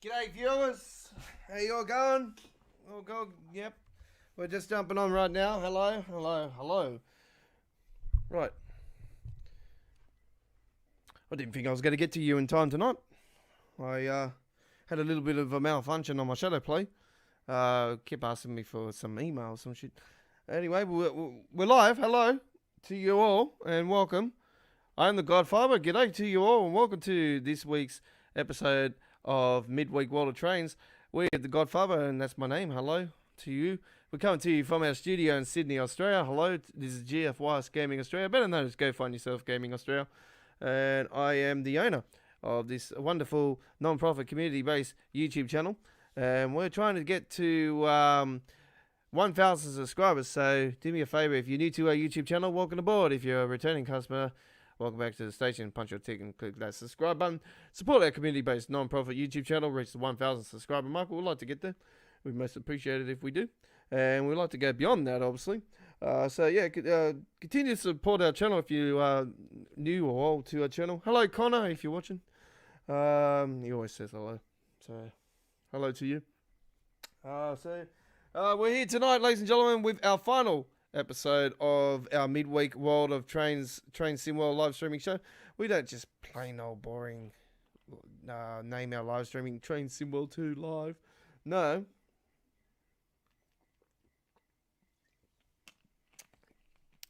G'day viewers, how you all going? All go, yep. We're just jumping on right now. Hello, hello, hello. Right. I didn't think I was going to get to you in time tonight. I had a little bit of a malfunction on my shadow play. Kept asking me for some emails, some shit. Anyway, we're live. Hello to you all and welcome. I am the Godfather. G'day to you all and welcome to this week's episode of Midweek World of Trains. We're the Godfather and that's my name. Hello to you. We're coming to you from our studio in Sydney, Australia. Hello, this is GFYS Gaming Australia. Better known as Go Find Yourself Gaming Australia. And I am the owner of this wonderful non-profit community-based YouTube channel. And we're trying to get to 1,000 subscribers. So do me a favor, if you're new to our YouTube channel, welcome aboard. If you're a returning customer, welcome back to the station. Punch your tick and click that subscribe button. Support our community-based non-profit YouTube channel. Reach the 1,000 subscriber mark. We'd like to get there. We'd most appreciate it if we do. And we'd like to go beyond that, obviously. Continue to support our channel if you are new or old to our channel. Hello, Connor, if you're watching. He always says hello. So, hello to you. We're here tonight, ladies and gentlemen, with our final episode of our midweek World of Trains, Train Sim World live streaming show. We don't just plain old boring name our live streaming Train Sim World 2 live. No.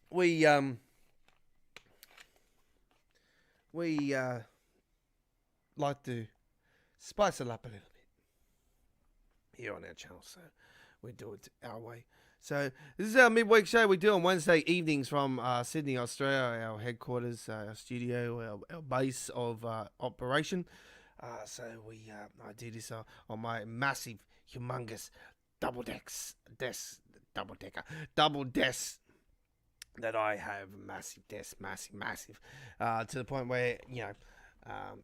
We like to spice it up a little bit here on our channel, so we do it our way. So this is our midweek show we do on Wednesday evenings from Sydney, Australia, our headquarters, our studio, our base of operation. I do this on my massive, humongous double decker that I have massive, to the point where,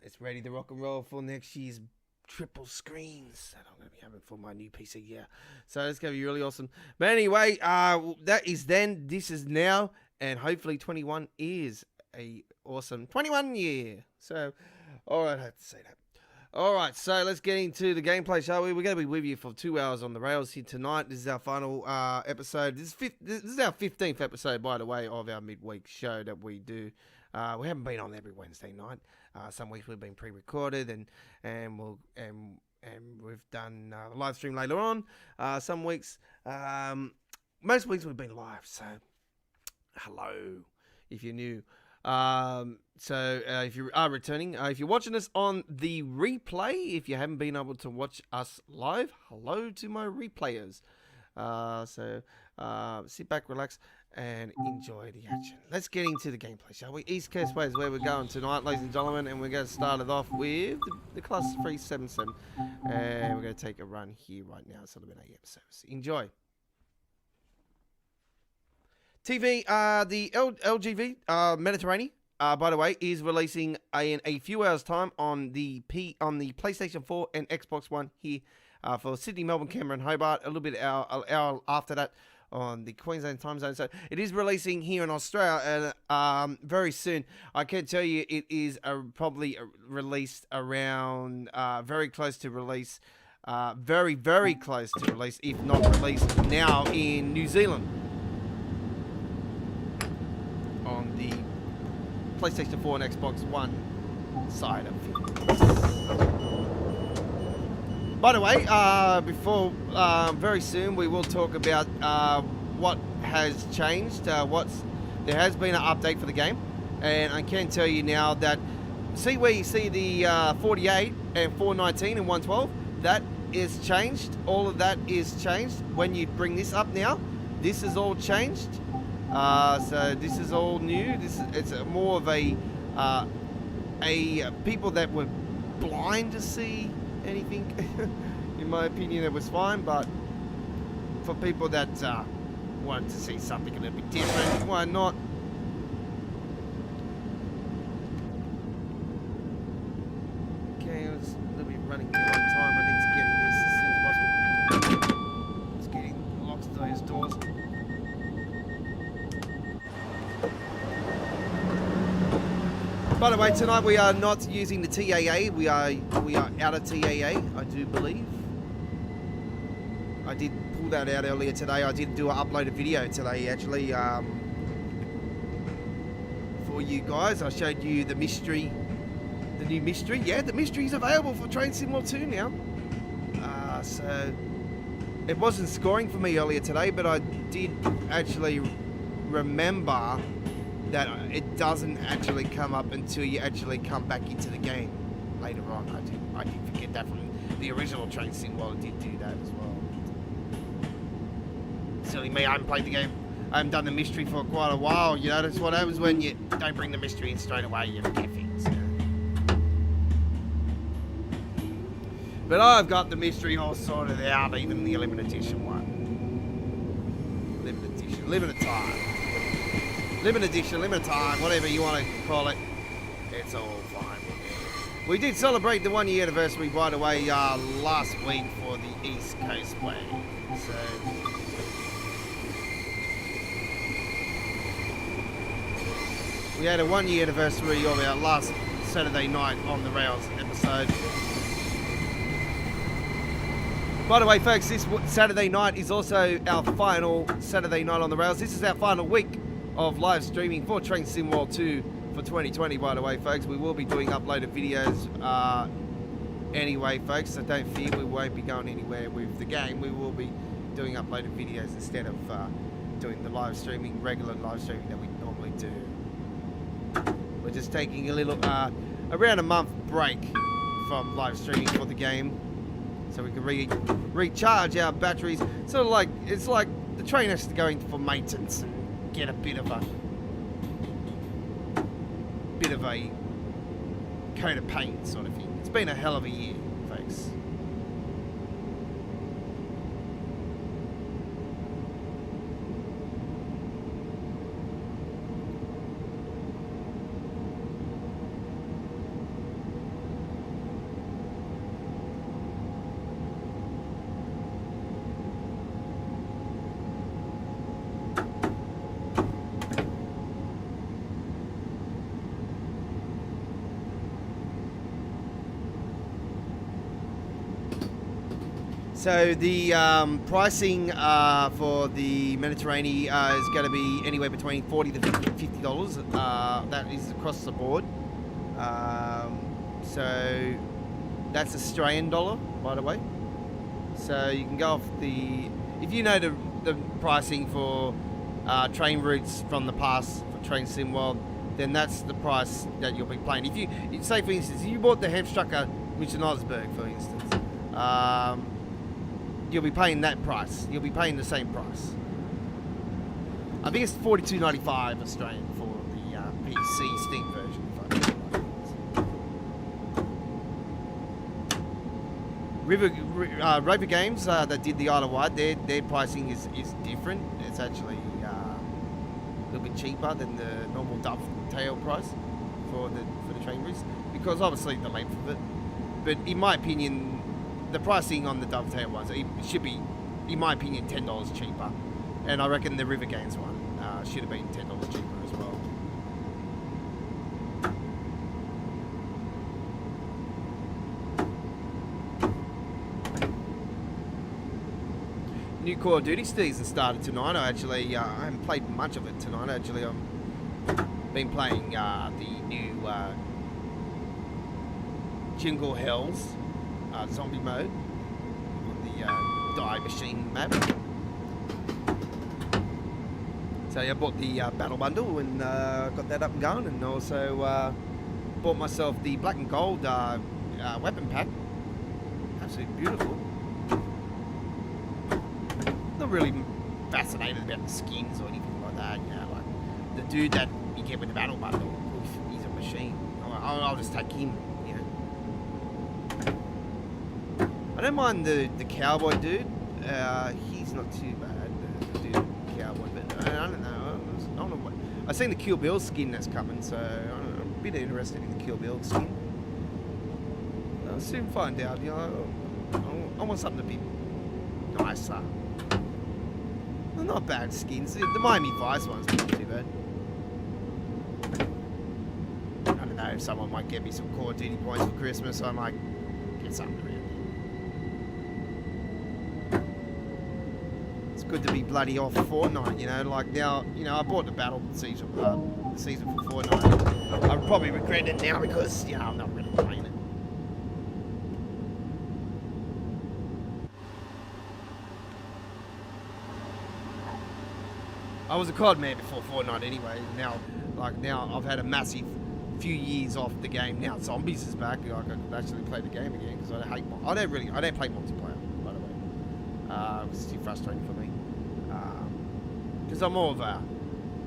it's ready to rock and roll for next year's triple screens that I'm going to be having for my new PC. Yeah, so it's going to be really awesome. But anyway, that is then, this is now, and hopefully 21 is a awesome 21 year. So, all right, I have to say that. All right, so let's get into the gameplay, shall we? We're going to be with you for 2 hours on the rails here tonight. This is our final episode. This is our 15th episode, by the way, of our midweek show that we do. We haven't been on every Wednesday night. Some weeks we've been pre-recorded, and we've done a live stream later on. Some weeks, most weeks we've been live. So, hello, if you're new. If you are returning, if you're watching us on the replay, if you haven't been able to watch us live, hello to my replayers. Sit back, relax, and enjoy the action. Let's get into the gameplay, shall we? East Coast Way is where we're going tonight, ladies and gentlemen, and we're going to start it off with the Class 377, and we're going to take a run here right now. It's 11 a.m. service. Enjoy. TV, the LGV Mediterranean, by the way, is releasing in a few hours' time on the PlayStation 4 and Xbox One here for Sydney, Melbourne, Canberra, and Hobart. A little bit hour after that on the Queensland time zone. So it is releasing here in Australia and very soon. I can tell you it is probably released around very close to release, very, very close to release, if not released now in New Zealand. On the PlayStation 4 and Xbox One side of it. By the way, very soon we will talk about what has changed. There has been an update for the game, and I can tell you now that see where you see the 48 and 419 and 112, that is changed. All of that is changed. When you bring this up now, this is all changed. So this is all new. It's more of a people that were blind to see anything. In my opinion, it was fine, but for people that wanted to see something a little bit different, why not? Okay, it's a little bit running a long time. I need to get in this as soon as possible. Let's get in the locks to those doors. By the way, tonight we are not using the TAA. We are out of TAA, I do believe. I did pull that out earlier today. I did do an uploaded video today, actually, for you guys. I showed you the mystery, the new mystery. Yeah, the mystery is available for Train Sim World 2 now. So it wasn't scoring for me earlier today, but I did actually remember that it doesn't actually come up until you actually come back into the game later on. I did forget that from the original Train Sim World. I did do that as well. Silly me, I haven't played the game. I haven't done the mystery for quite a while. You know, that's what happens when you don't bring the mystery in straight away. You forget things. But I've got the mystery all sorted out, even the limited edition one. Limited edition, limited time. Limited edition, limited time, whatever you want to call it. It's all fine. We did celebrate the 1 year anniversary, by the way, last week for the East Coast Way. So we had a 1 year anniversary of our last Saturday night on the rails episode. By the way, folks, this Saturday night is also our final Saturday night on the rails. This is our final week of live streaming for Train Sim World 2 for 2020, by the way, folks. We will be doing uploaded videos anyway, folks, so don't fear, we won't be going anywhere with the game. We will be doing uploaded videos instead of doing the live streaming, regular live streaming that we normally do. We're just taking a little, around a month break from live streaming for the game, so we can recharge our batteries. Sort of like, it's like the train has to go in for maintenance and get a bit of a coat of paint sort of thing. It's been a hell of a year, folks. So the pricing for the Mediterranean is going to be anywhere between $40 to $50. That is across the board. So that's Australian dollar, by the way. So you can go off the, if you know the pricing for train routes from the past for Train Sim World, then that's the price that you'll be paying. If you say, for instance, if you bought the Hamstrucker München-Osberg, for instance, you'll be paying that price. You'll be paying the same price. I think it's $42.95 Australian for the PC Steam version. Rover Games that did the Isle of Wight, their pricing is different. It's actually a little bit cheaper than the normal dovetail price for the train routes, because obviously the length of it. But in my opinion, the pricing on the dovetail ones, it should be, in my opinion, $10 cheaper. And I reckon the River Games one should have been $10 cheaper as well. New Call of Duty season started tonight. I haven't played much of it tonight. Actually, I've been playing the new Jingle Hells zombie mode on the Die Machine map. So I bought the battle bundle and got that up and going, and also bought myself the black and gold weapon pack. Absolutely beautiful. Not really fascinated about the skins or anything like that. You know, like the dude that you get with the battle bundle, he's a machine. I'll just take him. I don't mind the cowboy dude. He's not too bad, the dude cowboy, but I don't know. I don't know what. I've seen the Kill Bill skin that's coming, so I'm a bit interested in the Kill Bill skin. I'll soon find out. You know, I want something to be nicer. They're not bad skins. The Miami Vice one's not too bad. I don't know. if someone might get me some Call of Duty points for Christmas, I might get something around here. It's good to be bloody off Fortnite, you know. Like now, you know, I bought the battle season for Fortnite. I probably regret it now because, you know, I'm not really playing it. I was a COD man before Fortnite anyway. Now I've had a massive few years off the game. Now Zombies is back. I could actually play the game again because I don't play multiplayer, by the way. It's too frustrating for me. Because I'm more of a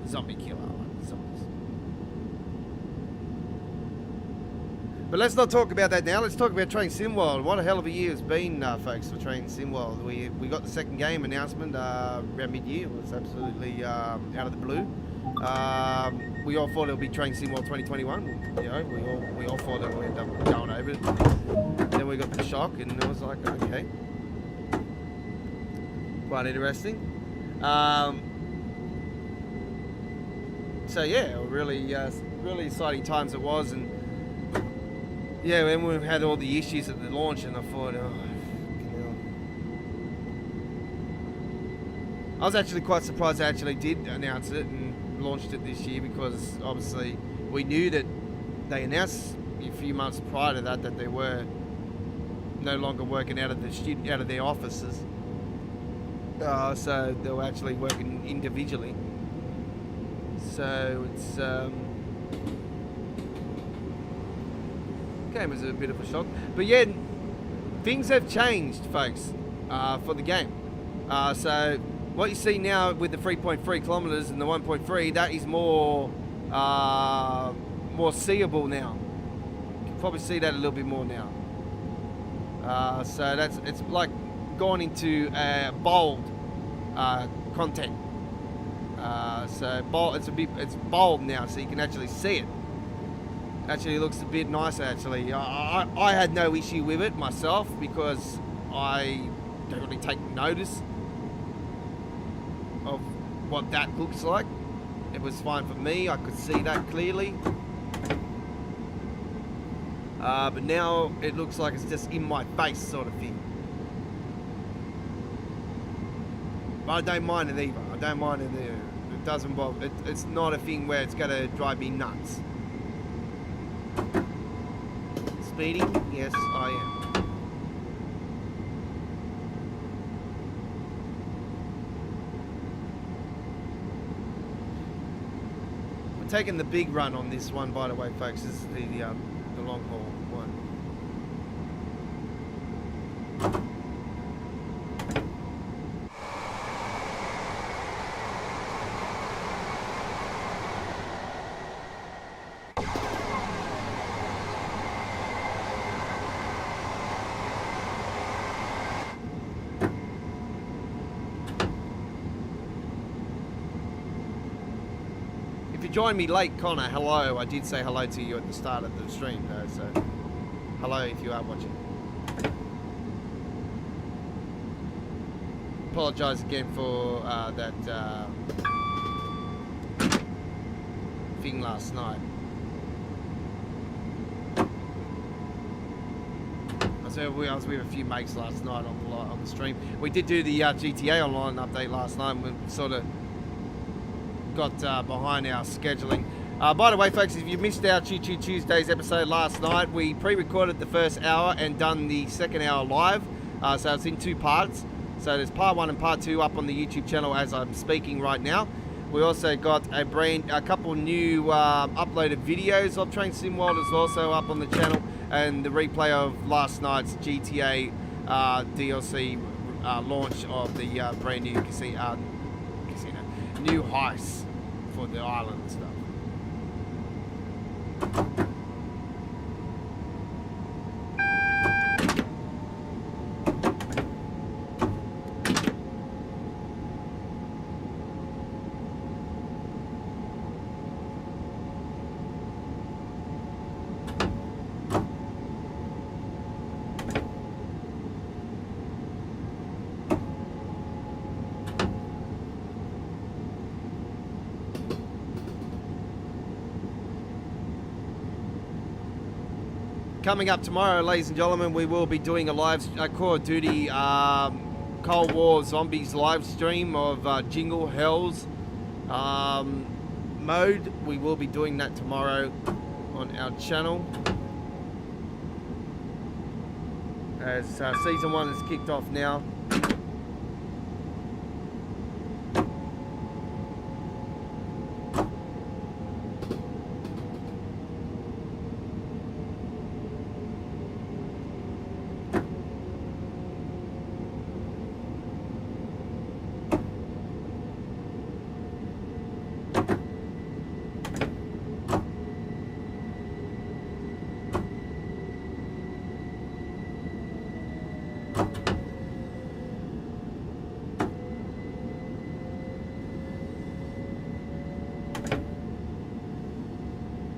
zombie killer. I like zombies. But let's not talk about that now. Let's talk about Train Sim World. What a hell of a year it's been, folks, for Train Sim World. We got the second game announcement around mid-year. It was absolutely out of the blue. We all thought it would be Train Sim World 2021. You know, we all thought it would end up going over it. Then we got the shock, and it was like, okay, quite interesting. So yeah, really exciting times it was, and yeah, when we had all the issues at the launch, and I thought, oh, you know. I was actually quite surprised they actually did announce it and launched it this year, because obviously we knew that they announced a few months prior to that they were no longer working out of their offices. So they were actually working individually. So it's game was a bit of a shock, but yeah, things have changed, folks, for the game. So what you see now with the 3.3 kilometers and the 1.3, that is more seeable now. You can probably see that a little bit more now. So it's like gone into bold content. So bold, it's bold now, so you can actually see it. Actually looks a bit nicer, actually. I had no issue with it myself, because I don't really take notice of what that looks like. It was fine for me, I could see that clearly. But now it looks like it's just in my face sort of thing. But I don't mind it either. I don't mind it either. It doesn't bother. It's not a thing where it's going to drive me nuts. Speeding? Yes, I am. We're taking the big run on this one, by the way, folks. This is the long haul one. If you joined me late, Connor, hello. I did say hello to you at the start of the stream, though, so hello if you are watching. Apologise again for that thing last night. I was with a few mates last night on the stream. We did do the GTA Online update last night, and we sort of got behind our scheduling. By the way, folks, if you missed our Choo Choo Tuesdays episode last night, we pre-recorded the first hour and done the second hour live. So it's in two parts. So there's part 1 and part 2 up on the YouTube channel as I'm speaking right now. We also got a couple new uploaded videos of Train Sim World is also up on the channel, and the replay of last night's GTA DLC launch of the brand new casino, new heist for the island and stuff. coming up tomorrow, ladies and gentlemen, we will be doing a Call of Duty Cold War Zombies live stream of Jingle Hells mode. We will be doing that tomorrow on our channel, as Season 1 has kicked off now.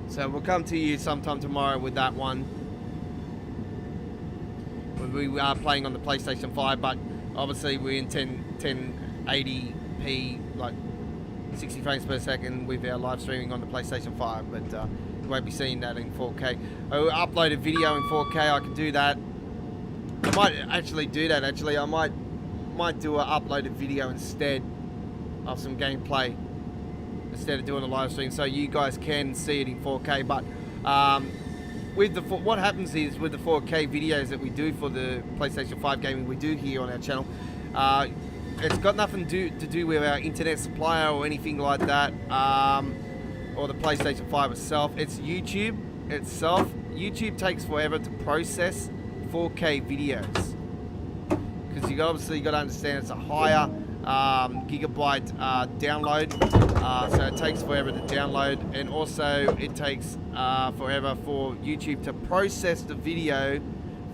So we'll come to you sometime tomorrow with that one. We are playing on the PlayStation 5, but obviously we're in 1080p, like 60 frames per second with our live streaming on the PlayStation 5, but you won't be seeing that in 4K. I upload a video in 4K, I can do that. I might actually do that, I might do an uploaded video instead of some gameplay, instead of doing a live stream, so you guys can see it in 4K. But with what happens is, with the 4K videos that we do for the PlayStation 5 gaming we do here on our channel, it's got nothing to do with our internet supplier or anything like that, or the PlayStation 5 itself. It's YouTube itself. YouTube takes forever to process 4K videos, because you obviously got to understand it's a higher gigabyte download, so it takes forever to download, and also it takes forever for YouTube to process the video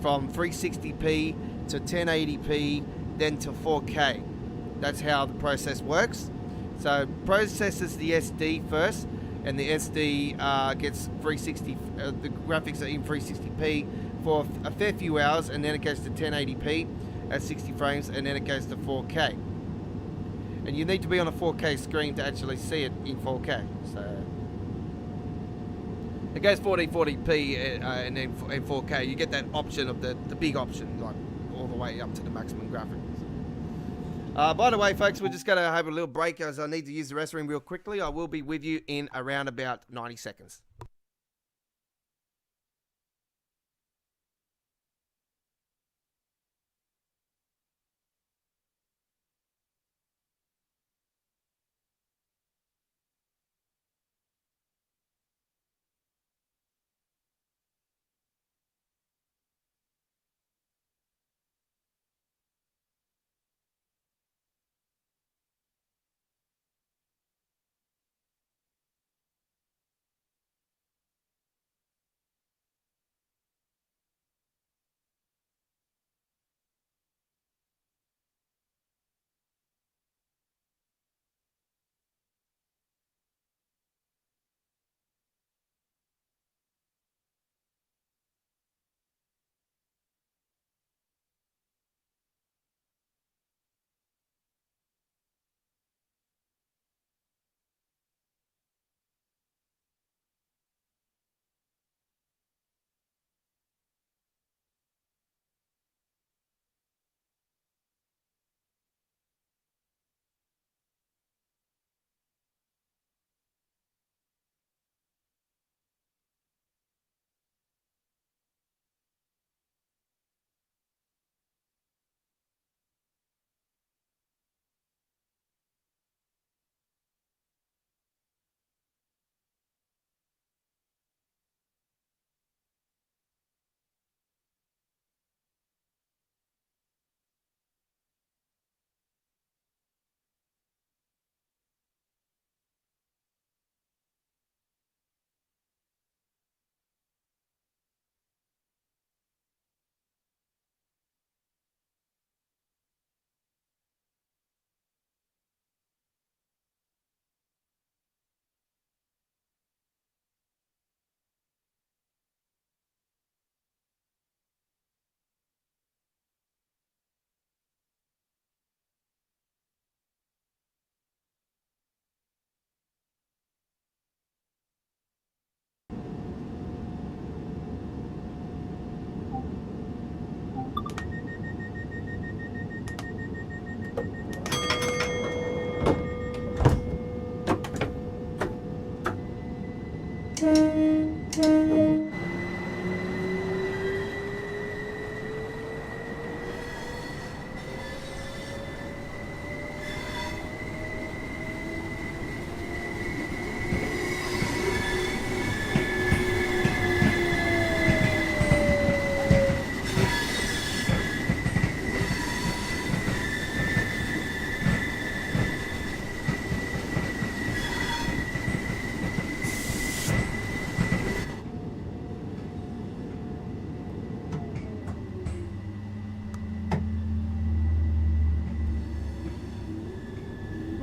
from 360p to 1080p, then to 4K. That's how the process works. So it processes the SD first, and the SD gets 360, the graphics are in 360p for a fair few hours, and then it goes to 1080p at 60 frames, and then it goes to 4K. And you need to be on a 4K screen to actually see it in 4K. So it goes 40p and then in 4K. You get that option of the big option, like all the way up to the maximum graphics. By the way, folks, we're just going to have a little break as I need to use the restroom real quickly. I will be with you in around about 90 seconds.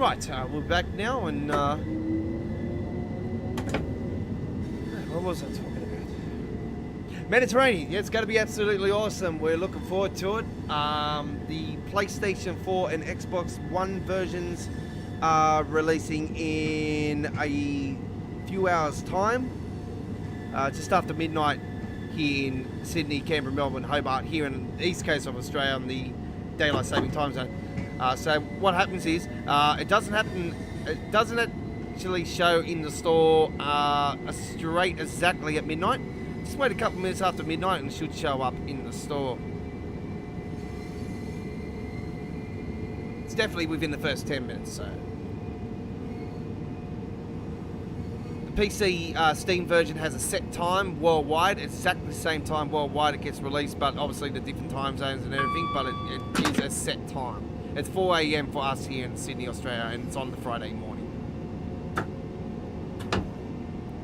Right, we're back now, and what was I talking about? Mediterranean. Yeah, it's going to be absolutely awesome. We're looking forward to it. The PlayStation 4 and Xbox One versions are releasing in a few hours' time, just after midnight here in Sydney, Canberra, Melbourne, Hobart, here in the east coast of Australia on the daylight saving time zone. So what happens is it doesn't actually show in the store straight exactly at midnight. Just wait a couple minutes after midnight and it should show up in the store. It's definitely within the first 10 minutes. So the PC Steam version has a set time worldwide. It's exactly the same time worldwide it gets released, but obviously the different time zones and everything, but it is a set time. It's 4 a.m. for us here in Sydney, Australia, and it's on the Friday morning.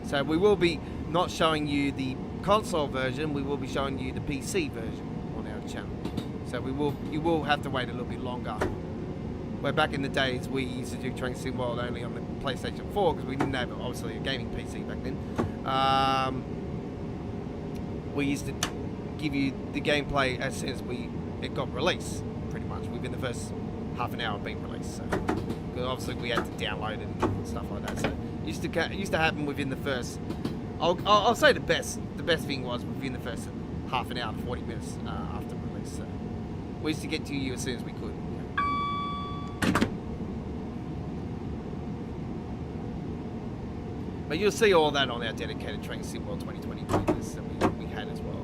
So we will be not showing you the console version, we will be showing you the PC version on our channel. So you will have to wait a little bit longer. Where back in the days we used to do Train Sim World only on the PlayStation 4 because we didn't have obviously a gaming PC back then. We used to give you the gameplay as soon as it got released, pretty much within the first half an hour of being released. So, because obviously we had to download it and stuff like that. So it used to happen within the first. I'll say the best thing was within the first half an hour to 40 minutes after release. So we used to get to you as soon as we could. But you'll see all that on our dedicated Train Sim World 2020 playlist that we had as well.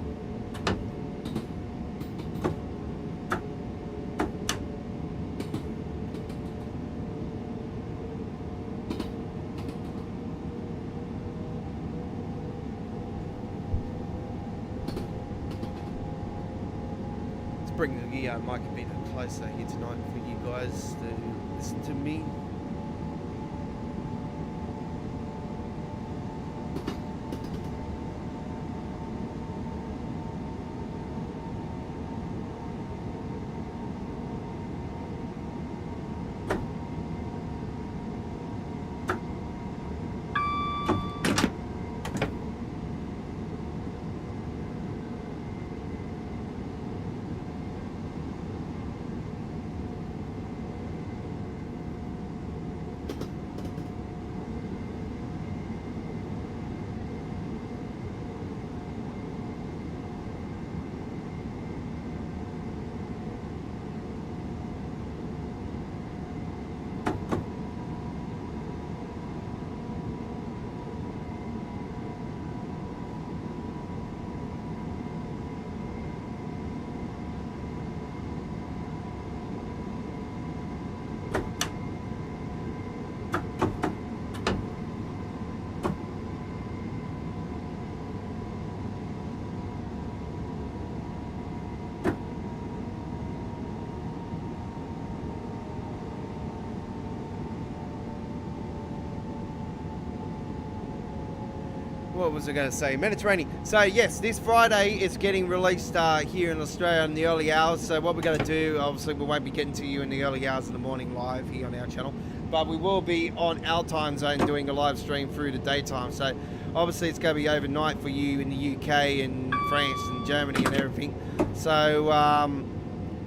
Let's bring the mic a bit closer here tonight for you guys to listen to me. What was I going to say? Mediterranean. So yes, this Friday it's getting released here in Australia in the early hours. So what we're going to do, obviously we won't be getting to you in the early hours of the morning live here on our channel, but we will be on our time zone doing a live stream through the daytime. So obviously it's going to be overnight for you in the UK and France and Germany and everything. So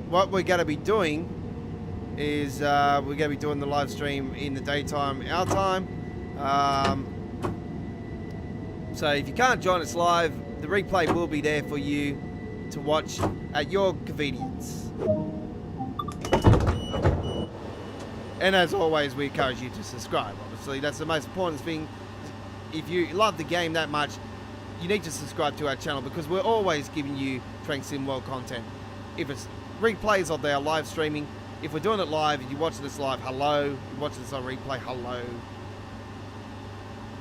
what we're going to be doing is we're going to be doing the live stream in the daytime, our time. So if you can't join us live, the replay will be there for you to watch at your convenience. And as always, we encourage you to subscribe. Obviously, that's the most important thing. If you love the game that much, you need to subscribe to our channel because we're always giving you Train Sim World content. If it's replays of their live streaming, if we're doing it live, if you're watching this live, hello. If you're watching this on replay, hello.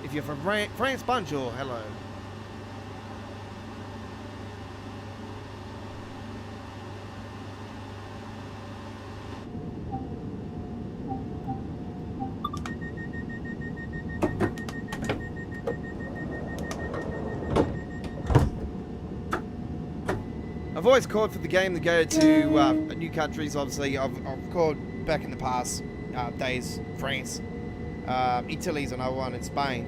If you're from France, bonjour, hello. I've always called for the game to go to new countries. Obviously, I've called back in the past days. France, Italy's another one, and Spain,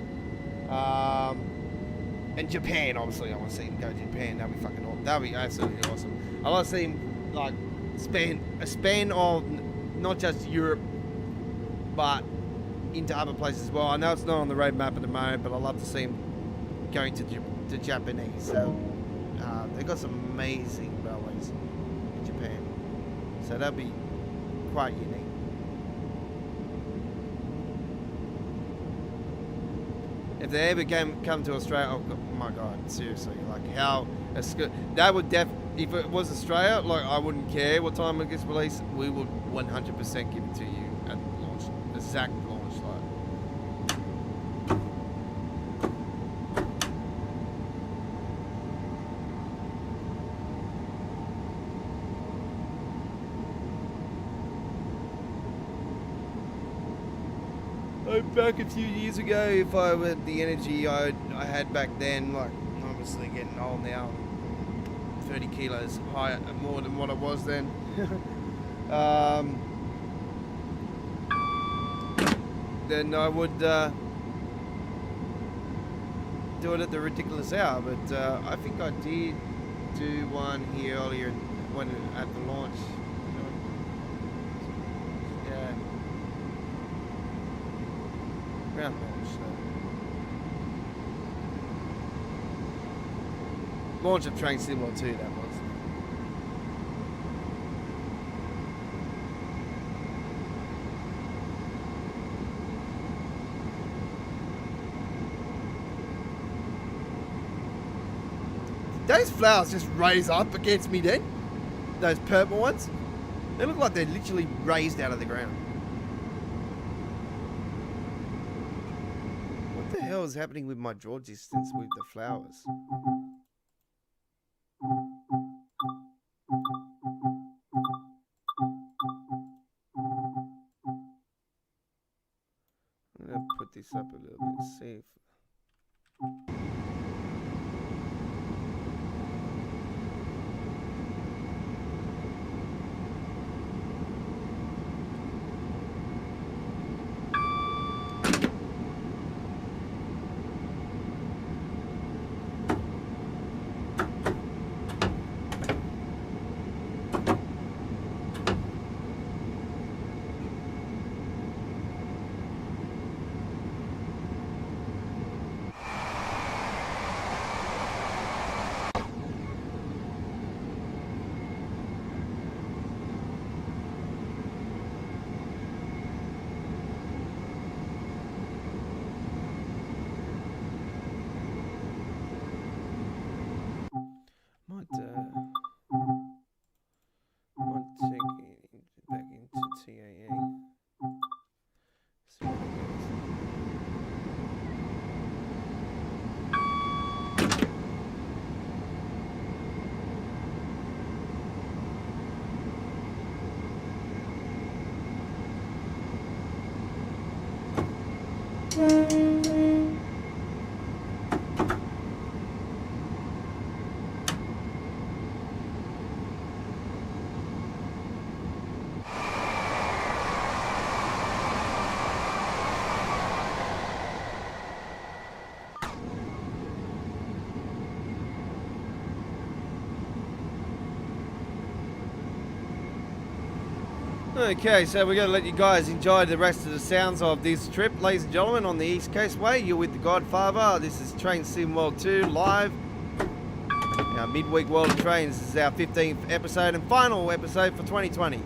and Japan. Obviously, I want to see him go to Japan. That'd be fucking awesome. That'd be absolutely awesome. I want to see him like span of not just Europe, but into other places as well. I know it's not on the roadmap at the moment, but I love to see him going to Japanese. So they've got some amazing railways in Japan. So that'd be quite unique. If they ever come to Australia, oh my god, seriously, like how that would if it was Australia, like I wouldn't care what time it gets released. We would 100% give it to you at launch, exact launch, like. Back a few years ago, if I had the energy I had back then, like obviously getting old now, 30 kilos higher, more than what I was then. Then I would do it at the ridiculous hour, but I think I did do one here earlier when at the launch. Yeah. Around launch, so. Launch of Train Sim World 2, that was. Those flowers just raise up against me then. Those purple ones. They look like they're literally raised out of the ground. What the hell is happening with my draw distance with the flowers? I'm going to put this up a little bit, see if... Might take it back into TAA. See what it Okay, so we're going to let you guys enjoy the rest of the sounds of this trip. Ladies and gentlemen, on the East Coast Way, you're with the Godfather. This is Train Sim World 2 live. Our midweek World of Trains. This is our 15th episode and final episode for 2020.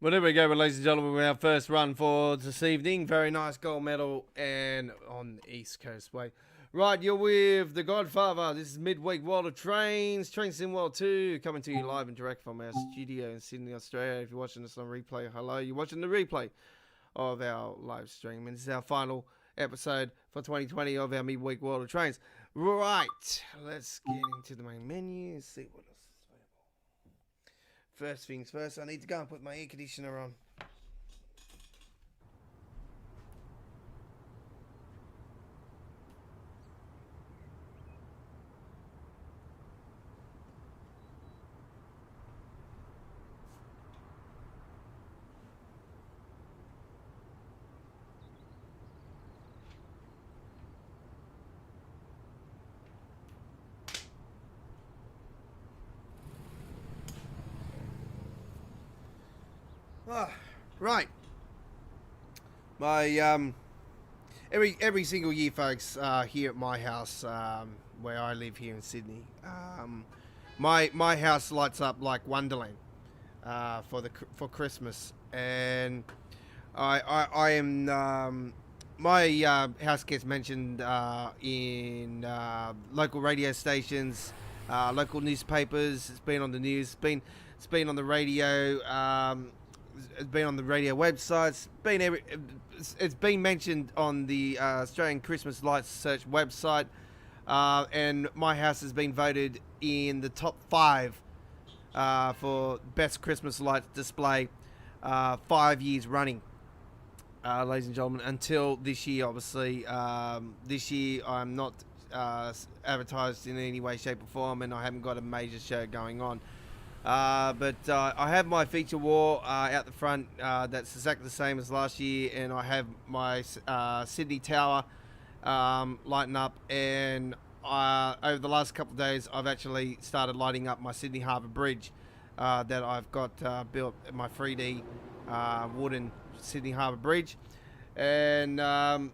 Well, there we go, ladies and gentlemen, with our first run for this evening. Very nice gold medal and on the East Coast Way. Right, you're with The Godfather. This is Midweek World of Trains, Train Sim World 2, coming to you live and direct from our studio in Sydney, Australia. If you're watching this on replay, hello. You're watching the replay of our live stream. And this is our final episode for 2020 of our Midweek World of Trains. Right, let's get into the main menu and see what else. First things first, I need to go and put my air conditioner on. Right. My every single year, folks, here at my house, where I live here in Sydney, my house lights up like Wonderland. for Christmas, and I am my house gets mentioned in local radio stations, local newspapers. It's been on the news. It's been on the radio. It's been on the radio websites. It's been mentioned on the Australian Christmas Lights Search website, and my house has been voted in the top 5 for best Christmas lights display 5 years running. Ladies and gentlemen, until this year, obviously. This year, I'm not advertised in any way, shape, or form, and I haven't got a major show going on. But I have my feature wall out the front. That's exactly the same as last year, and I have my Sydney Tower lighting up. And over the last couple of days, I've actually started lighting up my Sydney Harbour Bridge that I've got built, my 3D wooden Sydney Harbour Bridge, and I've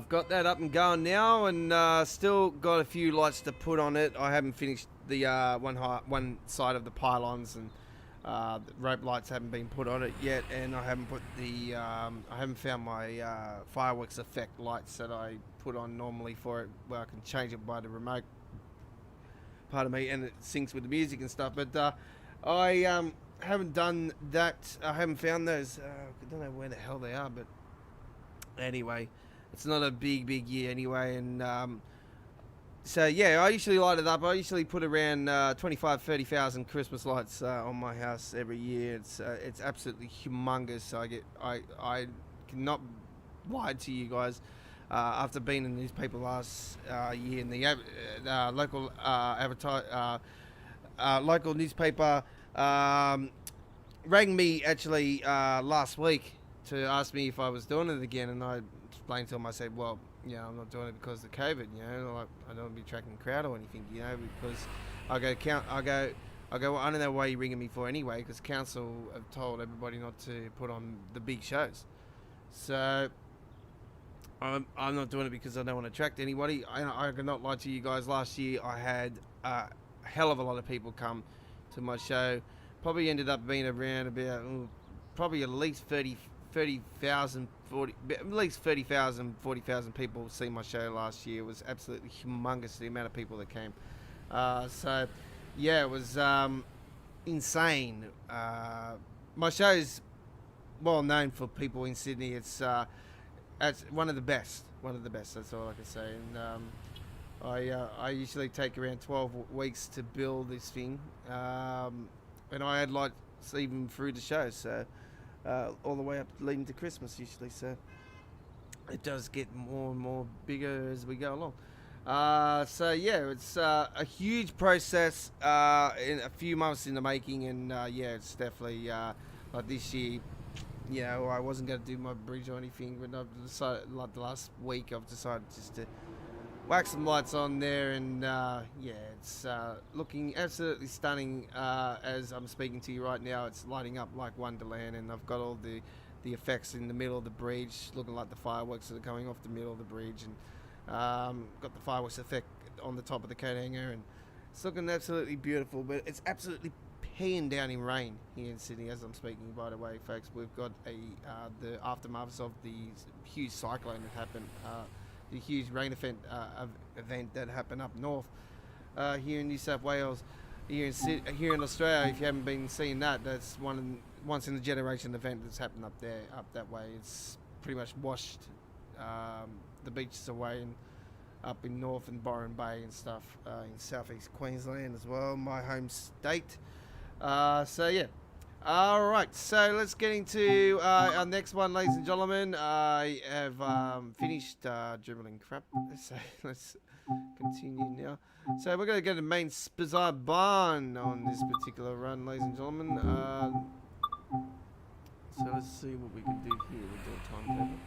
got that up and going now, and still got a few lights to put on it. I haven't finished the one side of the pylons, and the rope lights haven't been put on it yet, and I haven't put the I haven't found my fireworks effect lights that I put on normally for it, where I can change it by the remote. Pardon me, and it syncs with the music and stuff. But I haven't done that. I haven't found those. I don't know where the hell they are, but anyway, it's not a big year anyway. And so yeah, I usually light it up. I usually put around 25,000-30,000 Christmas lights on my house every year. It's absolutely humongous. I cannot lie to you guys. After being in the newspaper last year, in the local local newspaper rang me actually last week to ask me if I was doing it again, and I explained to him. I said, well, I'm not doing it because of COVID. Like, I don't want to be tracking the crowd or anything. Because I go, well, I don't know why you're ringing me for anyway, because council have told everybody not to put on the big shows. So I'm not doing it because I don't want to attract anybody. I cannot lie to you guys. Last year I had a hell of a lot of people come to my show. Probably ended up being around about probably at least 30,000, 40,000 people see my show last year. It was absolutely humongous, the amount of people that came. So yeah, it was insane. My show's well known for people in Sydney. It's one of the best. That's all I can say. And I usually take around 12 weeks to build this thing, and I had lights even through the show, so all the way up leading to Christmas usually. So it does get more and more bigger as we go along. So yeah, it's a huge process, in a few months in the making, and yeah, it's definitely like this year. I wasn't going to do my bridge or anything, but I've decided, like the last week, I've decided just to whack some lights on there, and yeah, it's looking absolutely stunning as I'm speaking to you right now. It's lighting up like Wonderland, and I've got all the effects in the middle of the bridge, looking like the fireworks that are coming off the middle of the bridge, and got the fireworks effect on the top of the coat hanger, and it's looking absolutely beautiful. But it's absolutely peeing down in rain here in Sydney as I'm speaking, by the way, folks. We've got the aftermaths of the huge cyclone that happened, the huge rain event that happened up north here in New South Wales, here in Australia. If you haven't been seeing that, that's once in a generation event that's happened up there, up that way. It's pretty much washed the beaches away, and up in North and Byron Bay and stuff, in southeast Queensland as well, my home state. So yeah, all right, so let's get into our next one, ladies and gentlemen. I have finished dribbling crap, so let's continue now. So we're going to go to main bizarre barn on this particular run, ladies and gentlemen. So let's see what we can do here. We'll do a timetable.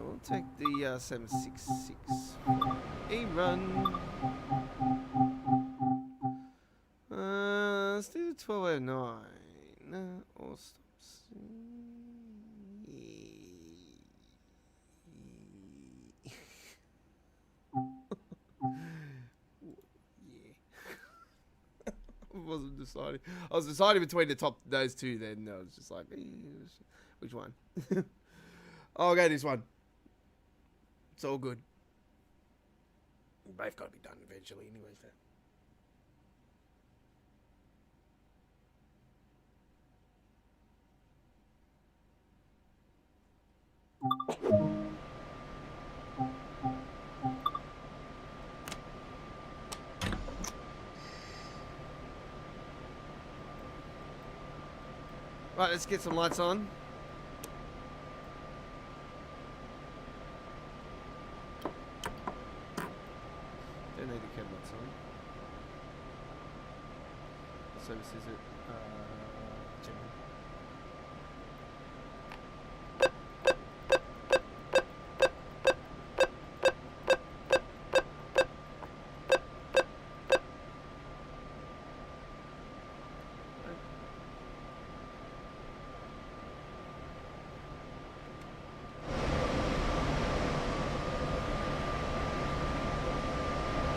We'll take the 766 a run. Let's do 1209. All stops. Yeah. wasn't deciding. I was deciding between those two. Then I was just like, which one? I'll go this one. It's all good. Both got to be done eventually, anyways. Right, let's get some lights on. Don't need the cab lights on. What service is it? General.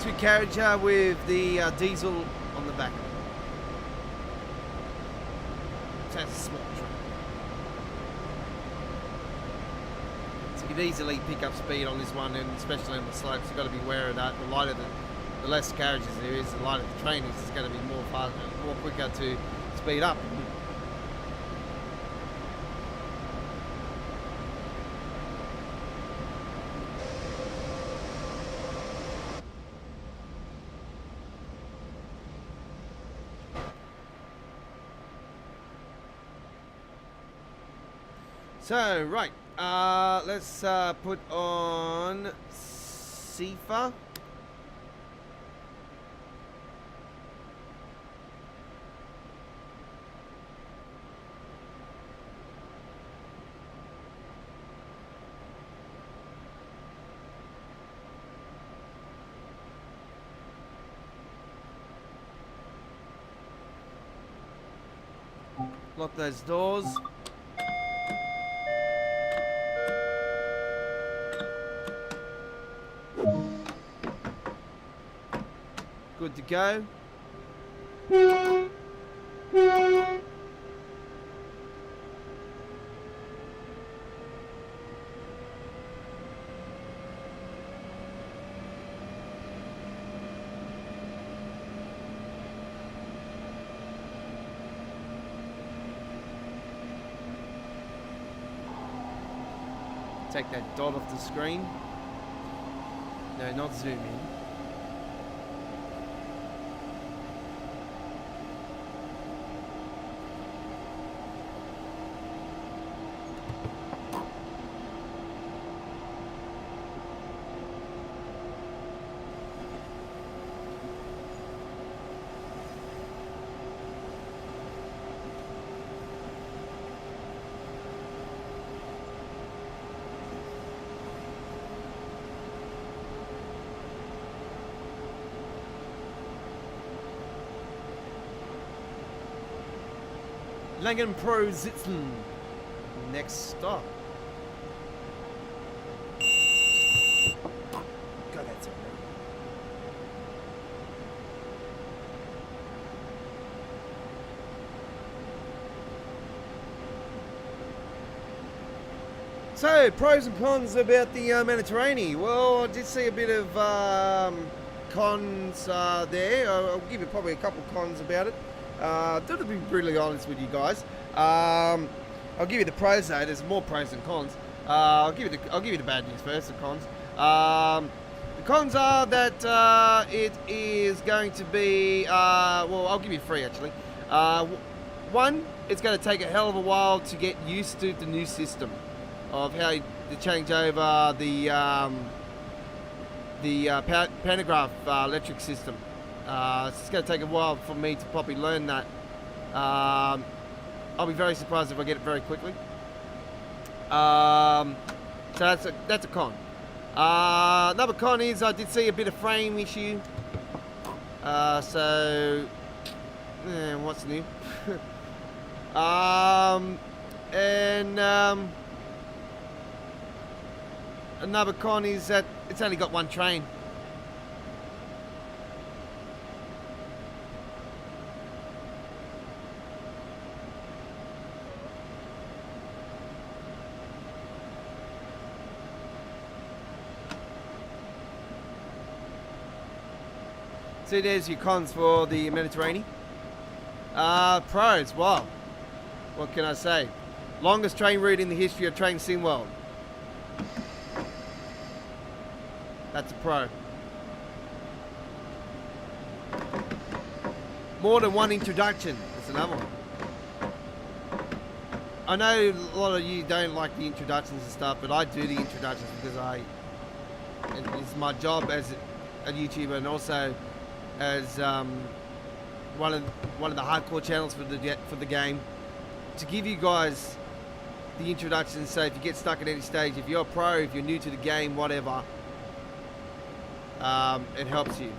Two carriage with the diesel on the back. So it's a small truck. So you can easily pick up speed on this one, and especially on the slopes, you've got to be aware of that. The lighter, the less carriages there is, the lighter the train is, it's going to be more fast, more quicker to speed up. So, right, let's put on Sifa. Lock those doors. Good to go. Take that dot off the screen. No, not zoom in. Langen Pro Sitzen. Next stop. God, that's it. So, pros and cons about the Mediterranean. Well, I did see a bit of cons there. I'll give you probably a couple cons about it. To be brutally honest with you guys, I'll give you the pros though. There's more pros than cons. I'll give you the bad news first. The cons. The cons are that it is going to be. Well, I'll give you three actually. One, it's going to take a hell of a while to get used to the new system of how to change over the pantograph electric system. It's going to take a while for me to probably learn that. I'll be very surprised if I get it very quickly. So that's a con. Another con is I did see a bit of frame issue. So what's new? Another con is that it's only got one train. So there's your cons for the Mediterranean. Pros, wow. What can I say? Longest train route in the history of Train Sim World. That's a pro. More than one introduction. That's another one. I know a lot of you don't like the introductions and stuff, but I do the introductions because it's my job as a YouTuber and also as one of the hardcore channels for the game, to give you guys the introduction. So if you get stuck at any stage, if you're a pro, if you're new to the game, whatever, it helps you.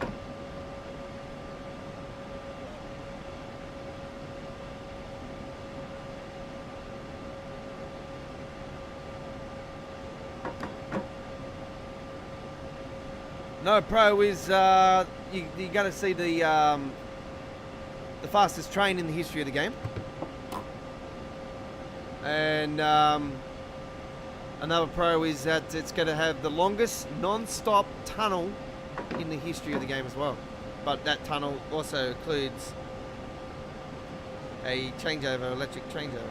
No, pro is you got to see the fastest train in the history of the game, and another pro is that it's going to have the longest non-stop tunnel in the history of the game as well. But that tunnel also includes a changeover, electric changeover.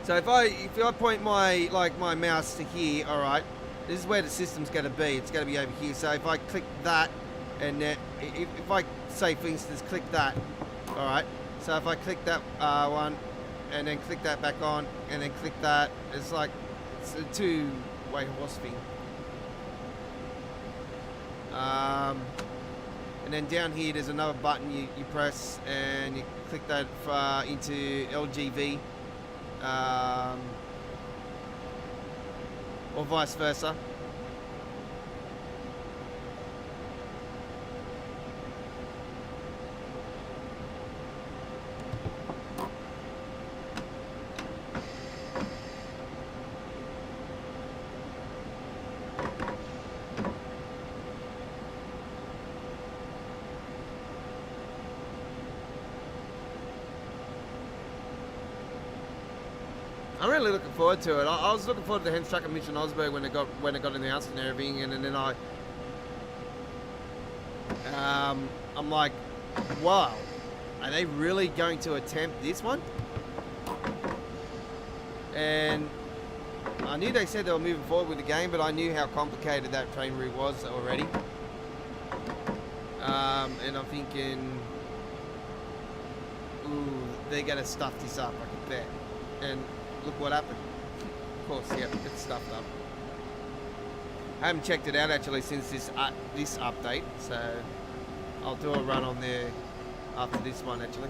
So if I point my mouse to here, all right, this is where the system's going to be. It's going to be over here. So if I click that, and then if I say, for instance, click that, all right. So if I click that one, and then click that back on, and then click that, it's like it's a two-way horse thing. And then down here, there's another button you press, and you click that into LGV. Or vice versa. I'm really looking forward to it. I was looking forward to the Henstrucker Mission Osberg when it got announced and everything, and then I'm like, wow, are they really going to attempt this one? And I knew they said they were moving forward with the game, but I knew how complicated that train route was already. And I'm thinking, ooh, they're gonna stuff this up, I can bet. And look what happened. Of course, yeah, it's stuffed up. I haven't checked it out actually since this update, so I'll do a run on there after this one actually.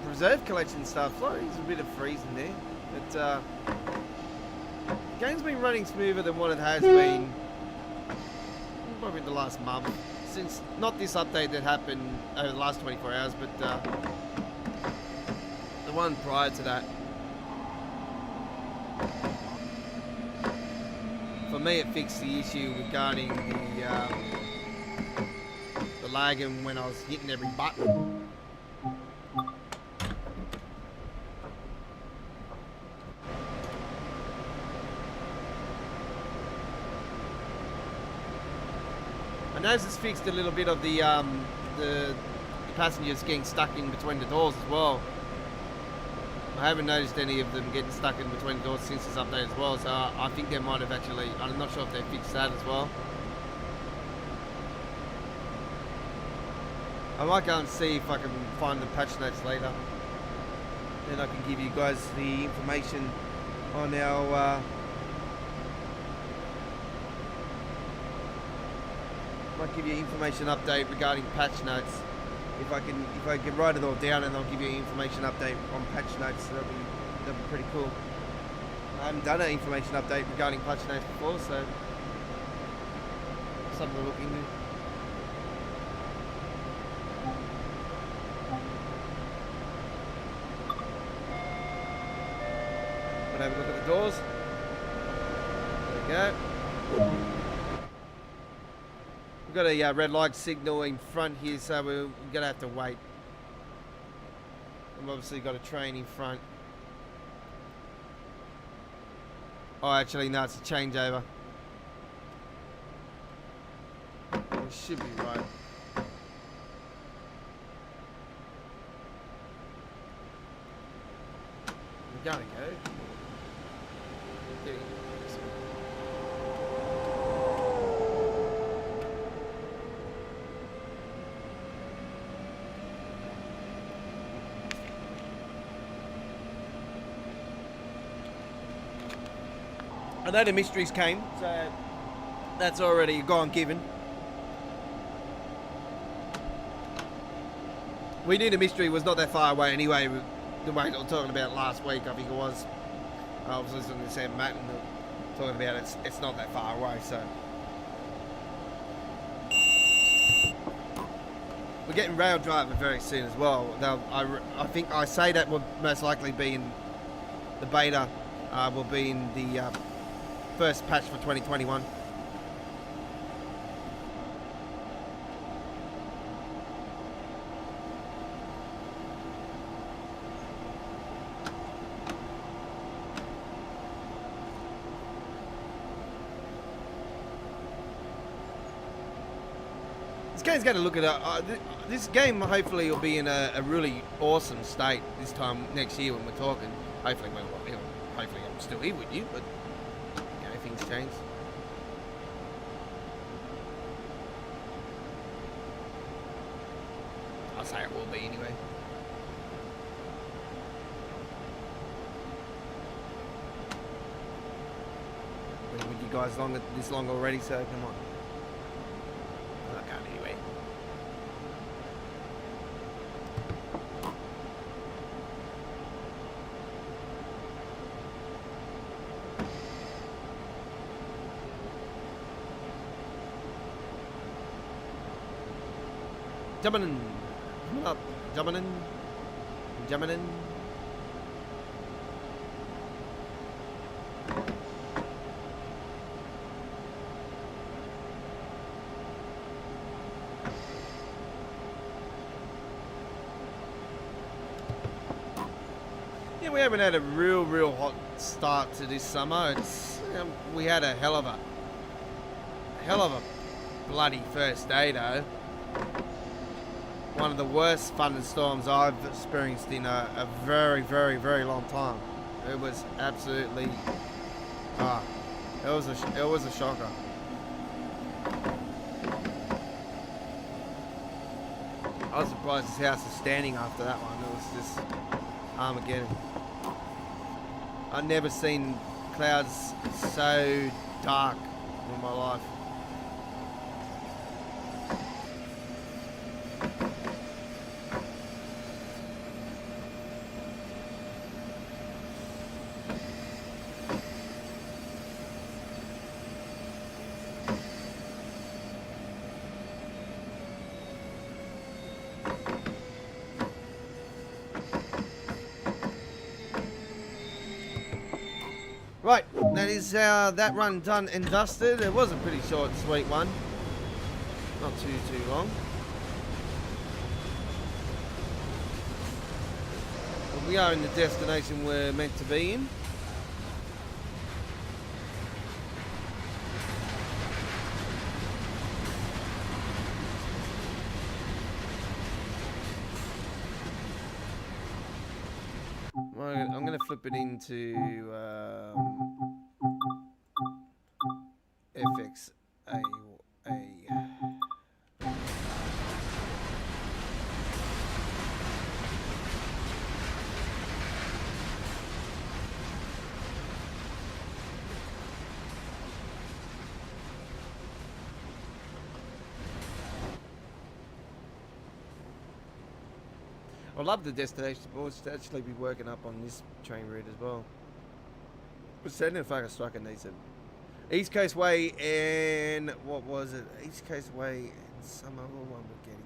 Preserve collection stuff, like there's a bit of freezing there, but the game's been running smoother than what it has been probably in the last month. Since, not this update that happened over the last 24 hours, but the one prior to that. For me, it fixed the issue regarding the lagging when I was hitting every button. I noticed it's fixed a little bit of the passengers getting stuck in between the doors as well. I haven't noticed any of them getting stuck in between the doors since this update as well, so I think they might have actually, I'm not sure if they fixed that as well. I might go and see if I can find the patch notes later. Then I can give you guys the information on our might give you an information update regarding patch notes. If I can write it all down, and I'll give you an information update on patch notes. So that'll be pretty cool. I haven't done an information update regarding patch notes before, so something to look into. But have a look at the doors. There we go. We've got a red light signal in front here, so we're going to have to wait. We've obviously got a train in front. Oh, actually, no, it's a changeover. We should be right. We're gonna go. Getting I know the mysteries came, so that's already gone given. We knew the mystery was not that far away anyway, the way they were talking about last week, I think it was. I was listening to Sam Matt and talking about it's not that far away, so. We're getting rail driver very soon as well. I think I say that will most likely be in the beta, will be in the first patch for 2021. This game's going to look at this game. Hopefully, will be in a really awesome state this time next year when we're talking. Hopefully, hopefully I'm still here with you, but you know, things change. I'll say it will be anyway. Been with you guys this long already, so come on. I can't anyway. Jumping in. Coming up. Jumping in. Jumping in. Yeah, we haven't had a real hot start to this summer. It's we had a hell of a bloody first day though. One of the worst thunderstorms I've experienced in a very long time. It was absolutely it was a shocker. I was surprised this house is standing after that one. It was just Armageddon. I've never seen clouds so dark in my life. Right, that is that run done and dusted. It was a pretty short and sweet one. Not too long. But we are in the destination we're meant to be in. I'm going to flip it into FXA. I love the destination boards to actually be working up on this train route as well. We're sending a fucking struck and decent. East Coast Way and what was it? East Coast Way and some other one we're getting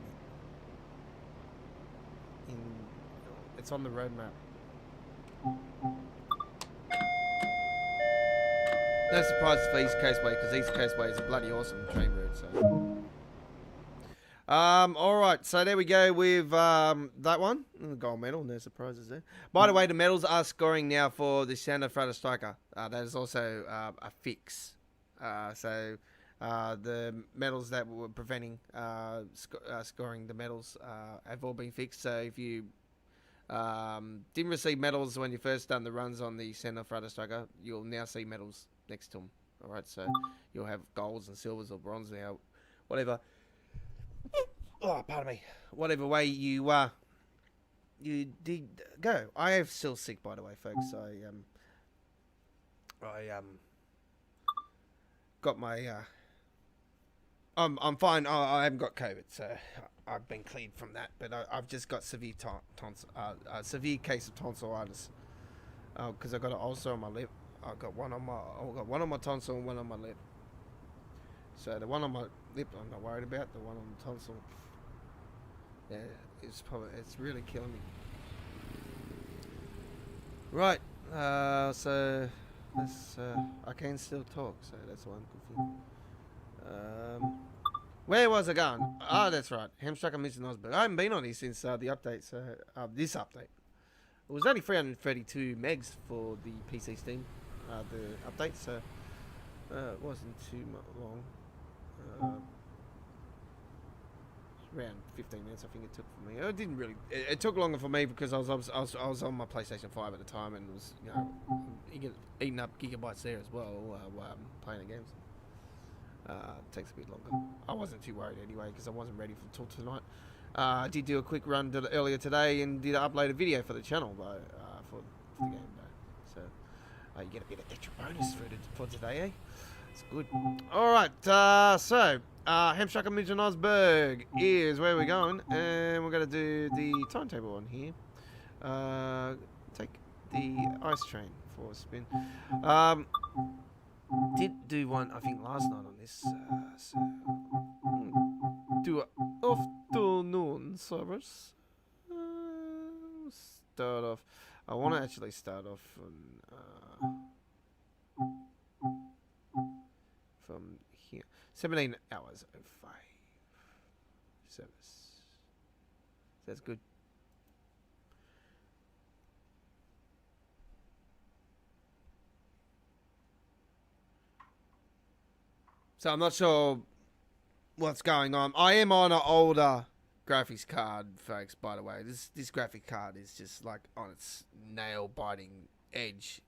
it. It's on the road map. No surprises for East Coast Way because East Coast Way is a bloody awesome train route. So All right, so there we go with that one. The gold medal, no surprises there. By the way, the medals are scoring now for the Santa Frata Striker. That is also a fix. So the medals that were preventing scoring the medals have all been fixed. So if you didn't receive medals when you first done the runs on the Santa Frata Striker, you'll now see medals next to them. All right, so you'll have golds and silvers or bronze now, whatever. Oh, pardon me. Whatever way you did go. I am still sick, by the way, folks. I got my I'm fine. I haven't got COVID, so I've been cleared from that. But I've just got severe severe case of tonsillitis. Because I got an ulcer on my lip. I got one on my tonsil and one on my lip. So the one on my lip I'm not worried about. The one on the tonsil, yeah, it's really killing me. Right. So let's I can still talk, so that's why I'm confused. Where was I going? Ah, that's right. Hamstruck and Mr. Nosberg. I haven't been on here since the update. So this update. It was only 332 megs for the PC Steam, the update, so it wasn't too long. Around 15 minutes, I think it took for me. It didn't really. It took longer for me because I was on my PlayStation 5 at the time and was eating up gigabytes there as well while I'm playing the games. It takes a bit longer. I wasn't too worried anyway because I wasn't ready till tonight. I did do a quick run earlier today and did upload a video for the channel for the game though. So you get a bit of extra bonus for today, eh? It's good. Alright, so Hamstruck and Midget Osberg is where we're going, and we're going to do the timetable on here. Take the ice train for a spin. Did do one, I think, last night on this. Do an afternoon service. Start off. I want to actually start off from here. 17 hours and 5 service. That's good. So I'm not sure what's going on. I am on an older graphics card, folks, by the way. This graphic card is just like on its nail-biting edge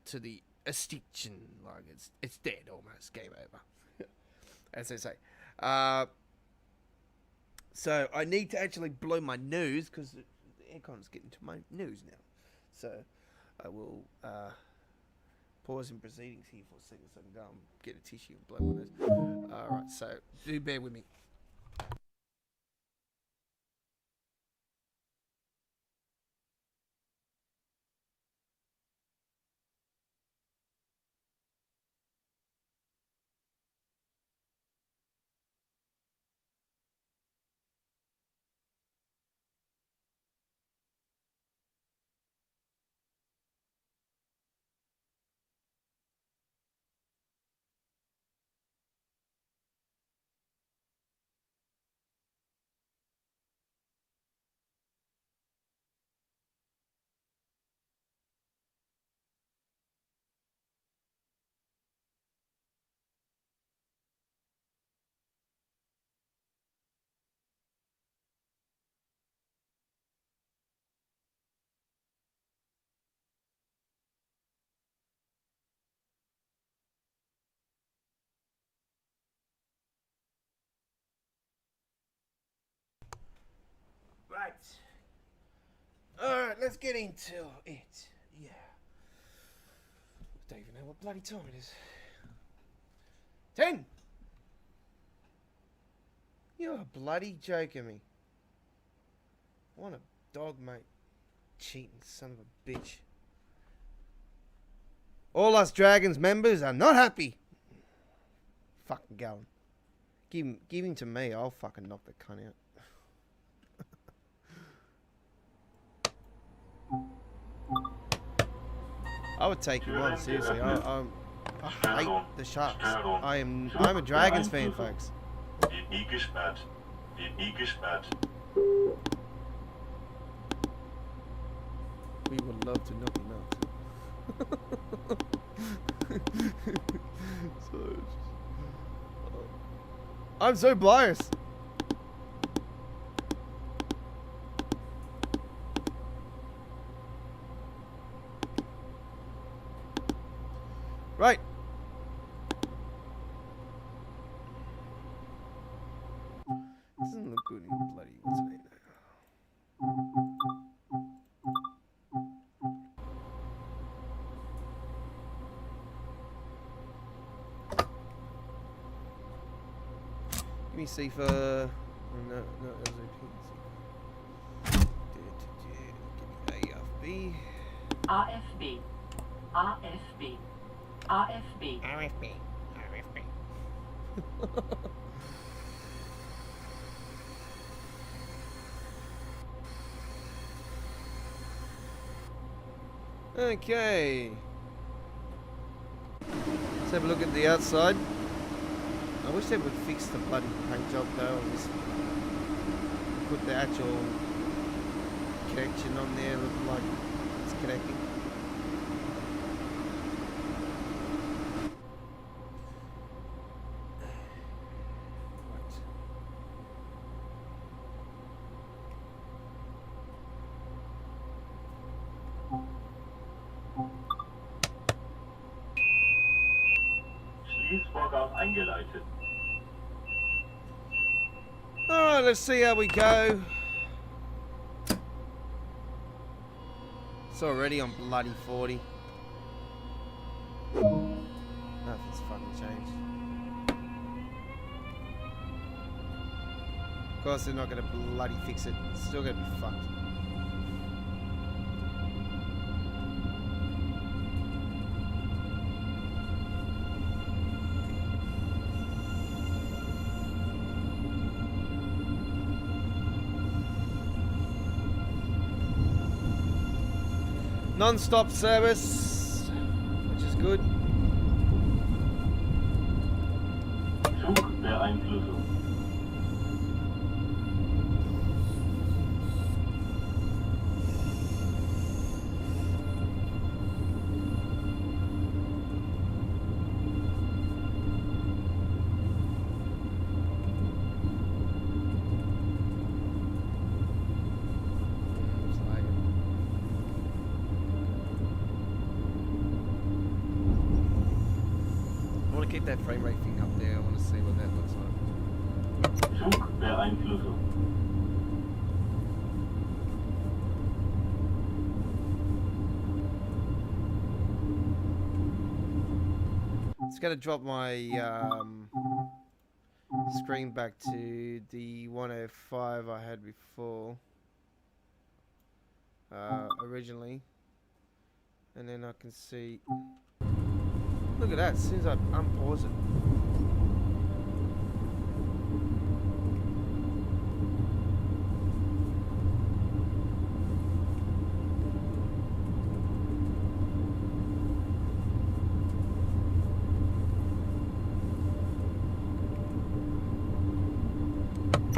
to the a stitch, and like it's dead almost. Game over. As they say. So I need to actually blow my nose because the aircon's getting to my nose now. So I will pause in proceedings here for a second so I can go and get a tissue and blow my nose. Alright, so do bear with me. Right. Alright, let's get into it. Yeah. I don't even know what bloody time it is. 10! You're bloody joking me. What a dog, mate. Cheating son of a bitch. All us Dragons members are not happy. Fucking going. Give him to me. I'll fucking knock the cunt out. I would take him on, seriously. I hate the Sharks. I'm a Dragons fan, folks. FDP gesperrt. We would love to knock him out. I'm so biased. Right. Doesn't look good in bloody what's her name now. Give me safer. No, LZP. Give me AFB. AFB. AFB. AFB. RFB. Okay. Let's have a look at the outside. I wish they would fix the bloody paint job though, and just put the actual connection on there, looking like it's connecting. Schließvorgang eingeleitet. Alright, let's see how we go. It's already on bloody 40. Nothing's fucking changed. Of course they're not gonna bloody fix it. It's still gonna be fucked. Non-stop service, which is good. Zugbeeinflussung. Keep that frame rate thing up there. I want to see what that looks like. Zugbeeinflussung. It's going to drop my screen back to the 105 I had before originally, and then I can see. Look at that, as soon as I unpause it.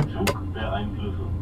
Zugbeeinflussung.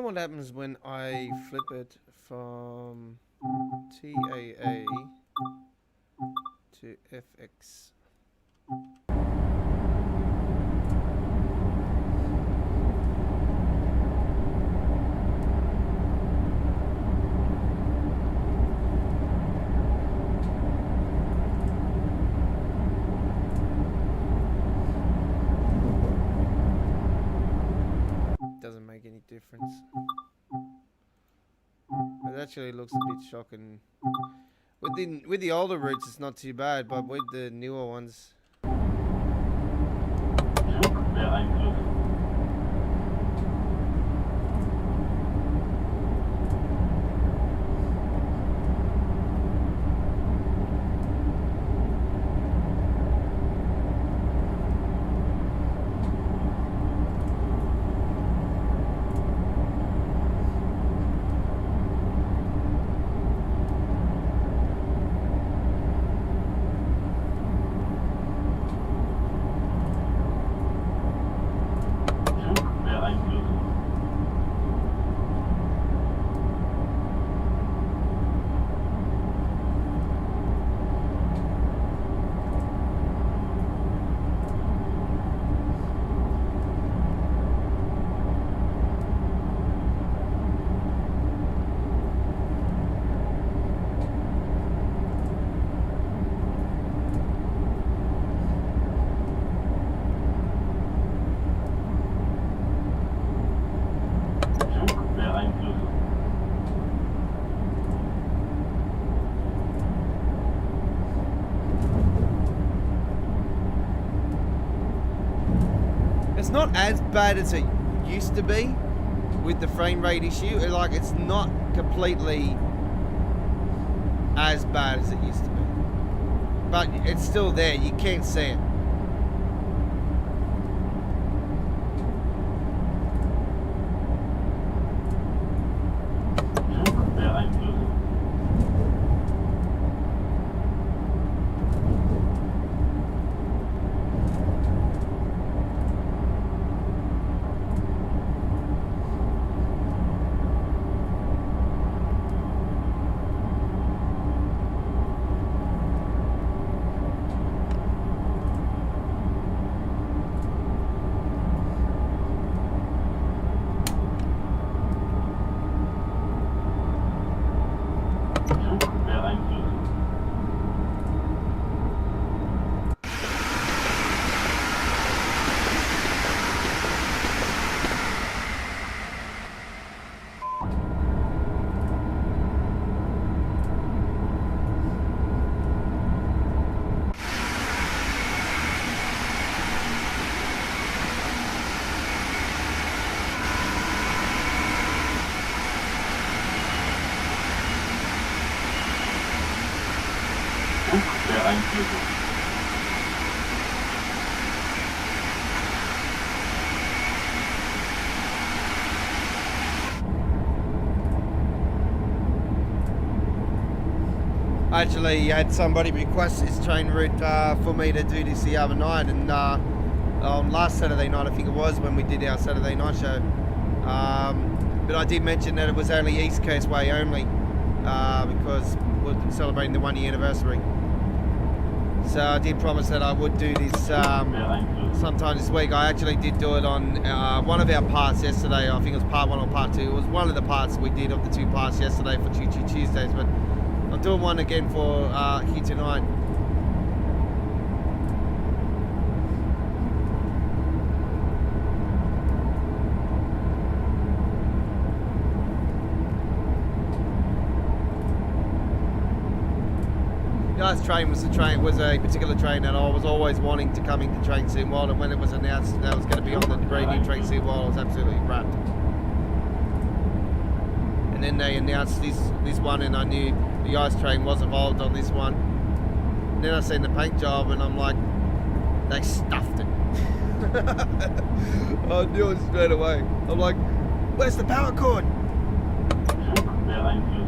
what happens when I flip it from TAA to FX. Doesn't make any difference. It actually looks a bit shocking. With the older routes, it's not too bad, but with the newer ones, Flug beeinflusst. Flug beeinflusst. Flug beeinflusst. it's not as bad as it used to be with the frame rate issue. Like, it's not completely as bad as it used to be, but it's still there. You can't see it. Flug beeinflusst. Flug beeinflusst. Flug beeinflusst. I actually had somebody request this train route for me to do this the other night, and on last Saturday night, I think it was, when we did our Saturday night show. But I did mention that it was only East Coast way only, because we're celebrating the 1 year anniversary. So I did promise that I would do this Beeinflusst. sometime this week. I actually did do it on one of our parts yesterday. I think it was part 1 or part 2. It was one of the parts we did of the 2 parts yesterday for Choo Choo Tuesdays, but I'm doing one again for here tonight. The last train was a particular train that I was always wanting to come into Train Sim World, and when it was announced that it was going to be on the brand new Train Sim World, I was absolutely wrapped. And then they announced this one, and I knew the ice train was involved on this one. And then I seen the paint job, and I'm like, they stuffed it. I knew it straight away. I'm like, where's the power cord? Flug beeinflusst.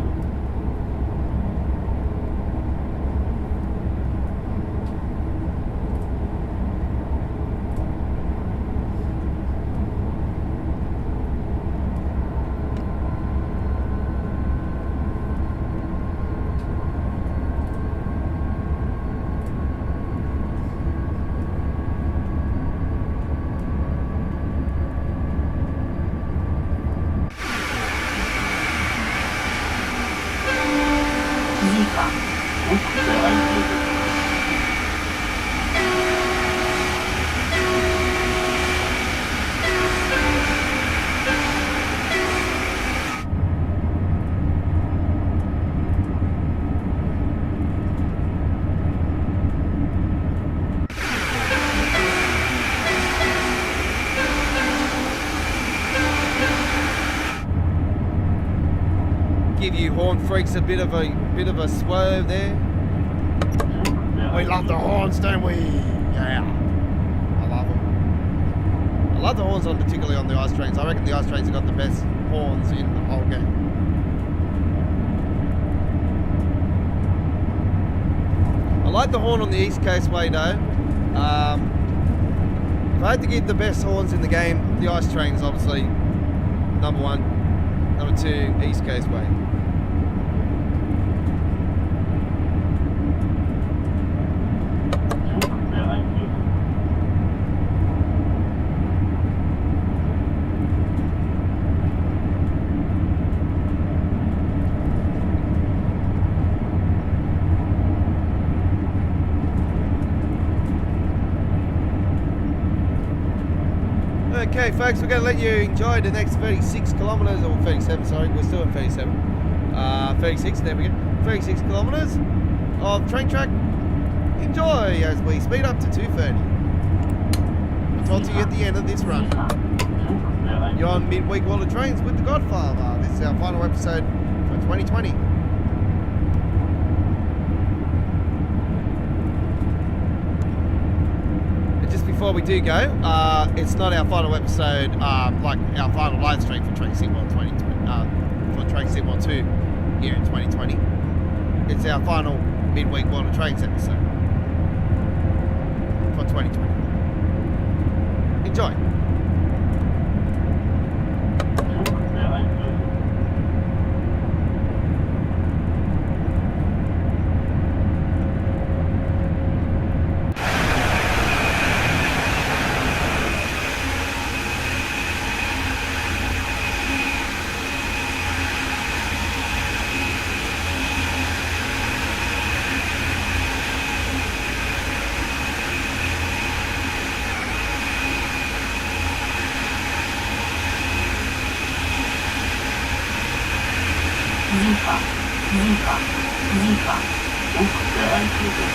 Horn freaks a bit of a swerve there. We love the horns, don't we? Yeah. I love them. I love the horns, particularly on the ice trains. I reckon the ice trains have got the best horns in the whole game. I like the horn on the East Coast Way though. If I had to give the best horns in the game, the ice trains obviously number 1, number 2, East Coast Way. Okay, folks, we're going to let you enjoy the next 36 kilometres, or 37, sorry, we're still at 37. 36, there we go. 36 kilometres of train track. Enjoy as we speed up to 2:30. We'll talk to you at the end of this run. You're on Midweek World of Trains with The Godfather. This is our final episode for 2020. Before we do go, it's not our final episode, like our final live stream for Train Sim World 2020, for Train Sim World 2 here in 2020. It's our final Midweek World of Trains episode for 2020. Enjoy. Buch der Einführung.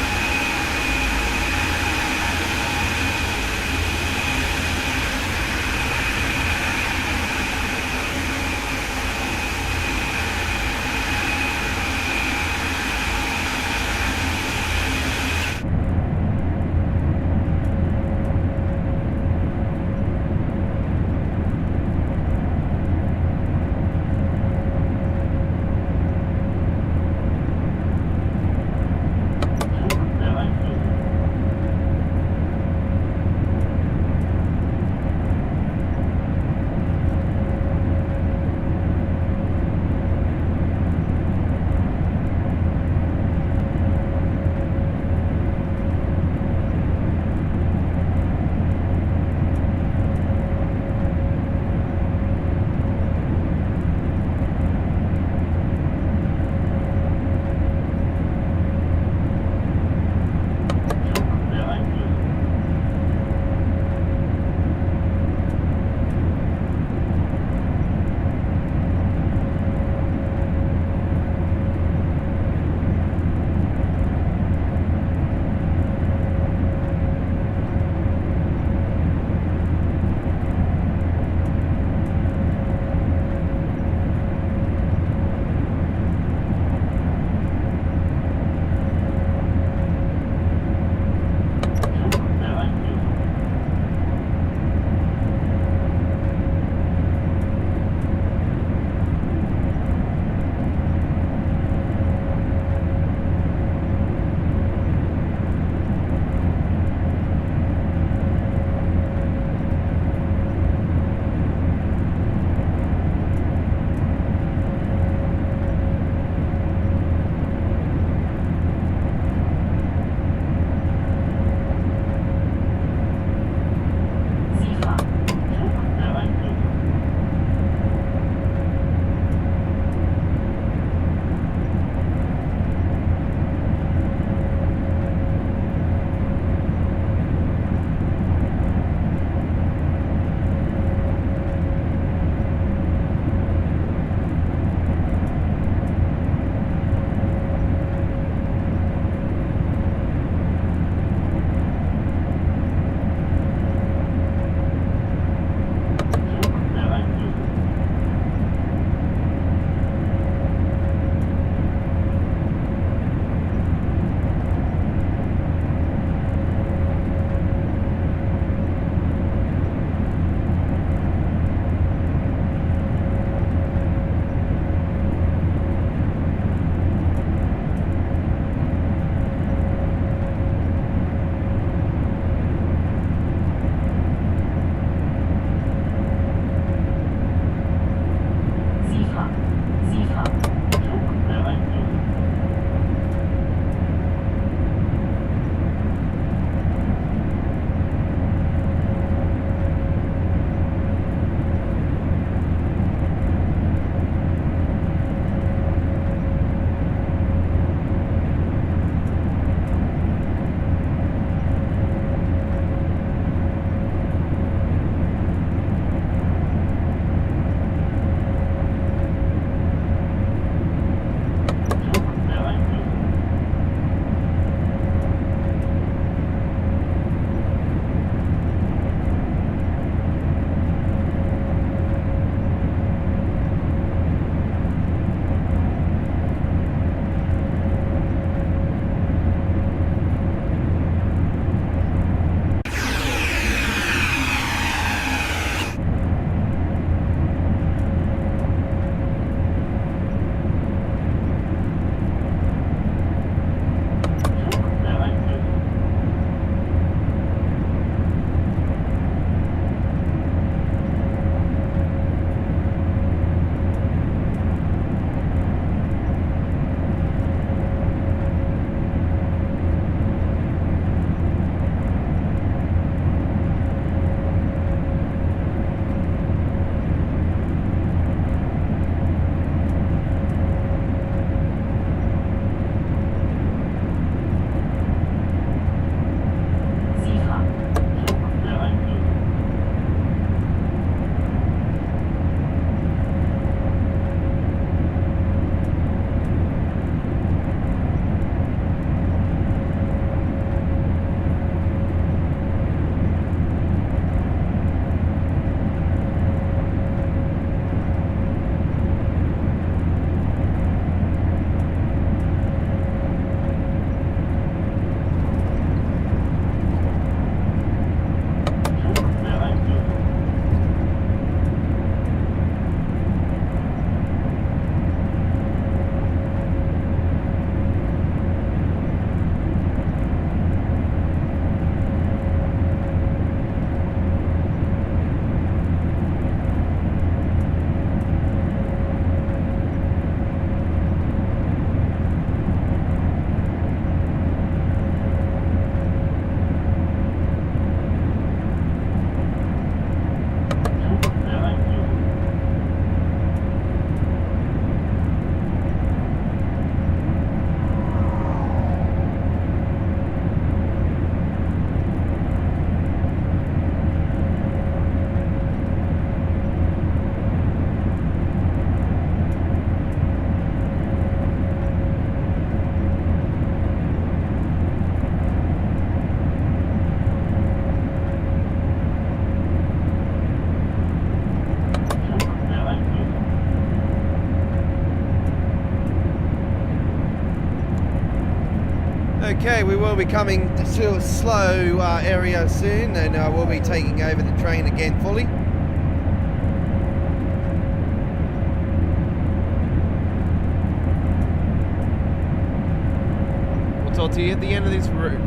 Okay, we will be coming to a slow area soon, and we'll be taking over the train again fully. We'll talk to you at the end of this route.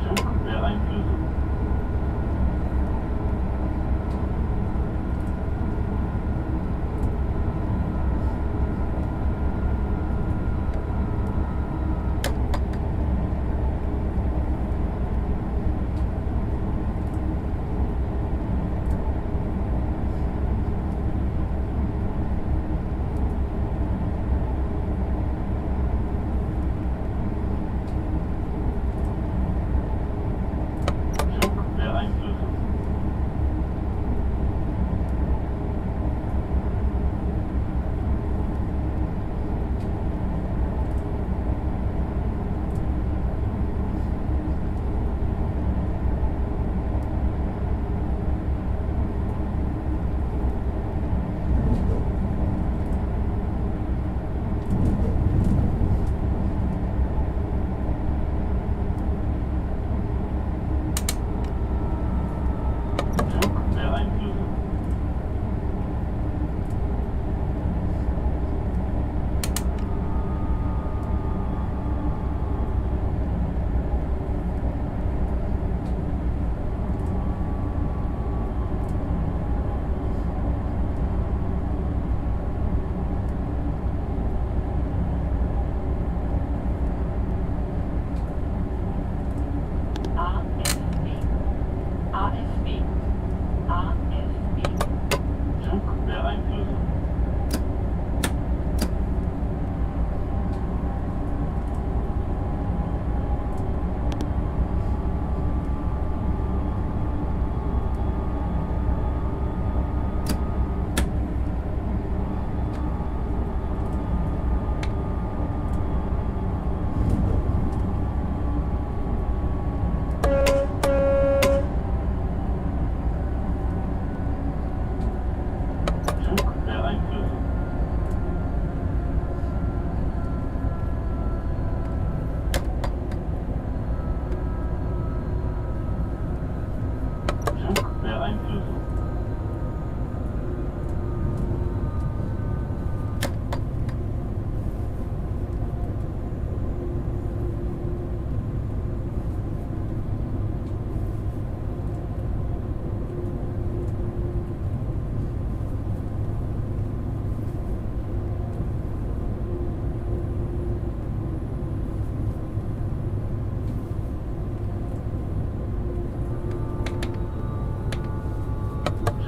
Zug beeinflusst. Zug beeinflusst. Zug beeinflusst. Zug beeinflusst. Zug beeinflusst. AFB. AFB. AFB. Zug beeinflusst. Zug beeinflusst. Zug beeinflusst.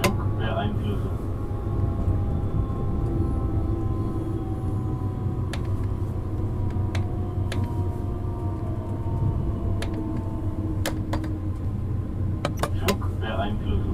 Zug beeinflusst. Zug beeinflusst.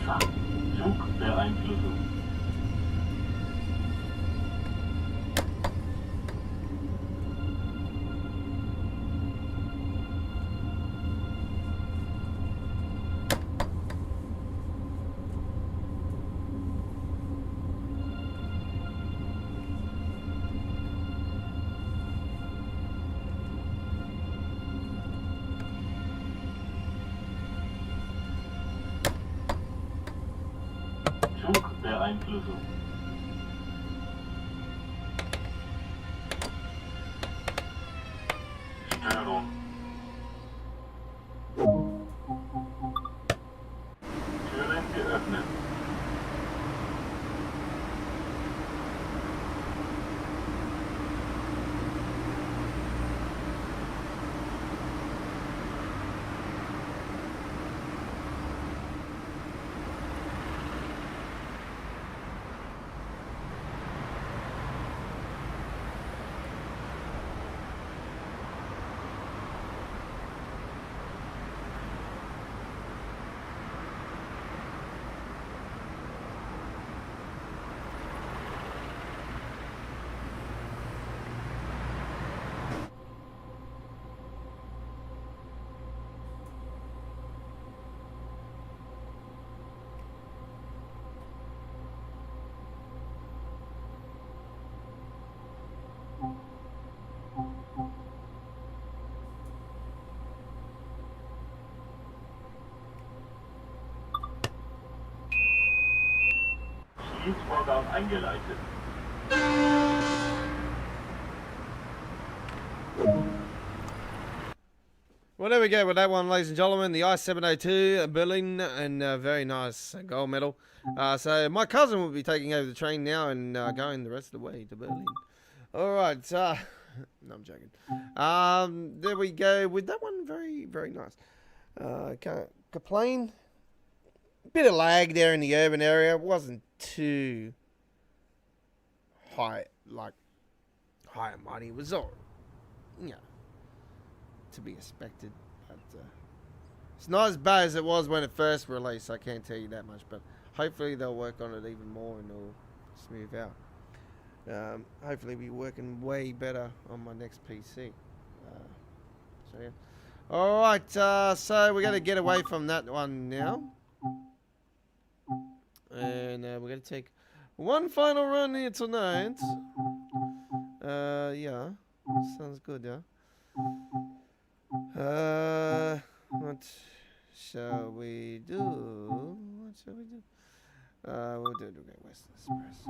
Abfahrt. Zugbeeinflussung. Zugbeeinflussung. Störung. Türen geöffnet. Schließvorgang eingeleitet. Well, there we go with that one, ladies and gentlemen. The I-702 Berlin, and very nice gold medal. So my cousin will be taking over the train now and going the rest of the way to Berlin. All right. No, I'm joking. There we go with that one. Very, very nice. Can't complain. Bit of lag there in the urban area. It wasn't too high, like high and mighty. It was all, to be expected, but it's not as bad as it was when it first released. I can't tell you that much, but hopefully they'll work on it even more and it'll smooth out. Hopefully be working way better on my next PC. So yeah. All right, so we're gonna get away from that one now, and we're gonna take one final run here tonight. Yeah, sounds good, yeah. What shall we do? What shall we do? We'll do the Great Western Express.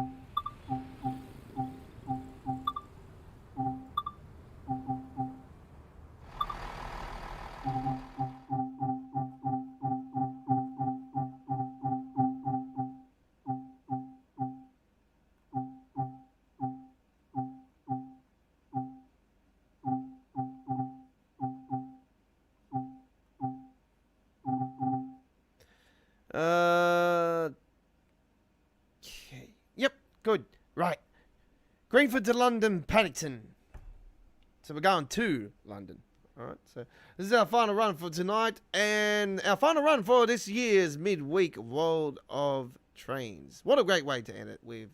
Okay. Yep. Good. Right. Greenford to London, Paddington. So we're going to London. All right. So this is our final run for tonight, and our final run for this year's midweek World of Trains. What a great way to end it with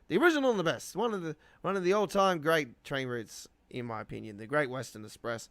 the original and the best. One of the all-time great train routes, in my opinion, the Great Western Express.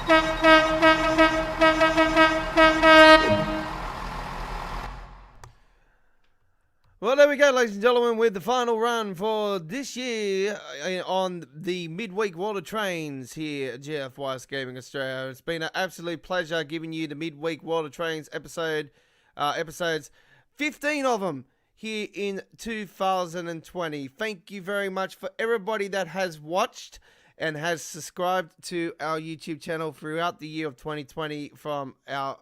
Well, there we go, ladies and gentlemen, with the final run for this year on the midweek water trains here at GFYS Gaming Australia. It's been an absolute pleasure giving you the midweek water trains episodes, 15 of them here in 2020. Thank you very much for everybody that has watched and has subscribed to our YouTube channel throughout the year of 2020 from our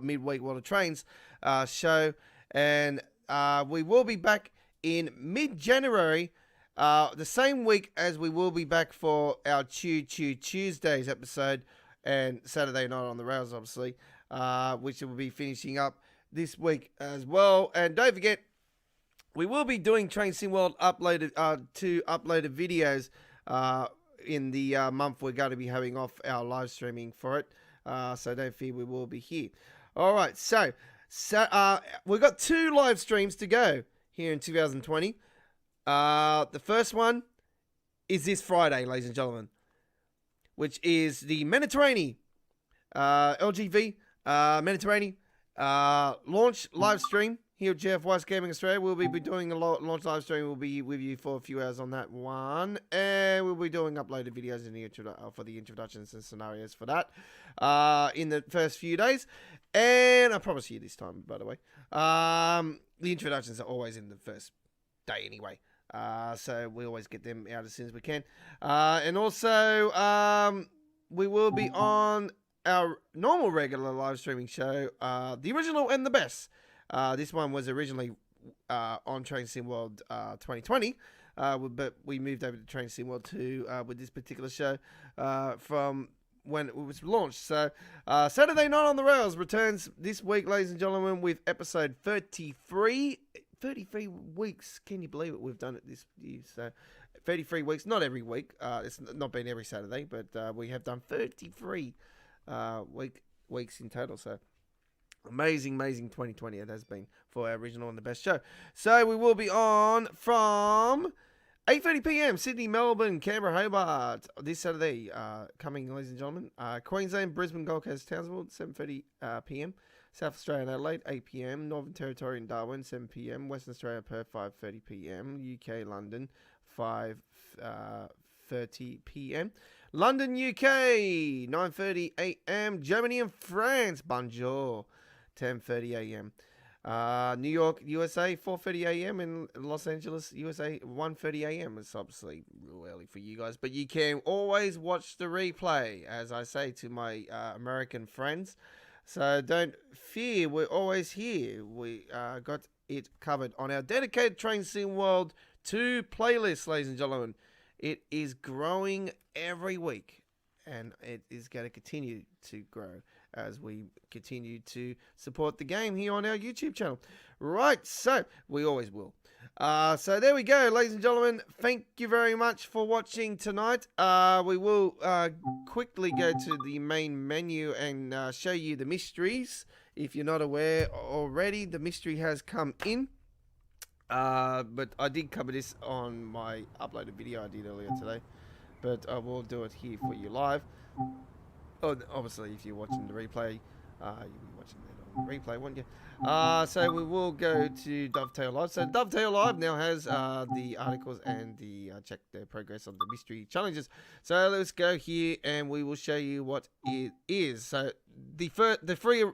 midweek water trains show. And we will be back in mid-January, the same week as we will be back for our Choo Choo Tuesdays episode and Saturday Night on the Rails, obviously, which will be finishing up this week as well. And don't forget, we will be doing Train Sim World uploaded videos in the month we're going to be having off our live streaming for it. So don't fear, we will be here. All right, so we've got 2 live streams to go here in 2020. The first one is this Friday, ladies and gentlemen, which is the Mediterranean LGV Mediterranean launch live stream here at GFYS Gaming Australia. We'll be doing a launch live stream. We'll be with you for a few hours on that one, and we'll be doing uploaded videos in the for the introductions and scenarios for that in the first few days. And I promise you this time, by the way, the introductions are always in the first day anyway. So we always get them out as soon as we can. And also, we will be on our normal regular live streaming show, the original and the best. This one was originally on Train Sim World 2020, but we moved over to Train Sim World 2 with this particular show from when it was launched. So Saturday Night on the Rails returns this week, ladies and gentlemen, with episode 33. 33 weeks. Can you believe it? We've done it this year. So 33 weeks, not every week. It's not been every Saturday, but we have done 33 weeks in total. So amazing 2020 it has been for our original and the best show. So we will be on from 8:30 p.m. Sydney, Melbourne, Canberra, Hobart this Saturday. Coming, ladies and gentlemen. Queensland, Brisbane, Gold Coast, Townsville, 7:30 p.m. South Australia and Adelaide, 8 p.m. Northern Territory and Darwin, 7 p.m. Western Australia, Perth, 5:30 p.m. UK, London, 5:30 p.m. London, UK, 9:30 a.m. Germany and France, bonjour, 10:30 a.m. New York, USA, 4:30 a.m. and Los Angeles, USA, 1:30 a.m. It's obviously real early for you guys, but you can always watch the replay, as I say to my American friends. So don't fear, we're always here. We got it covered on our dedicated Train Sim World 2 playlist, ladies and gentlemen. It is growing every week, and it is going to continue to grow as we continue to support the game here on our YouTube channel. Right, so we always will. So there we go, ladies and gentlemen. Thank you very much for watching tonight. We will quickly go to the main menu and show you the mysteries. If you're not aware already, the mystery has come in. But I did cover this on my uploaded video I did earlier today. But I will do it here for you live. Oh, obviously, if you're watching the replay, you'll be watching that on replay, won't you? So we will go to Dovetail Live. So Dovetail Live now has the articles and the check their progress on the mystery challenges. So let's go here and we will show you what it is. So the free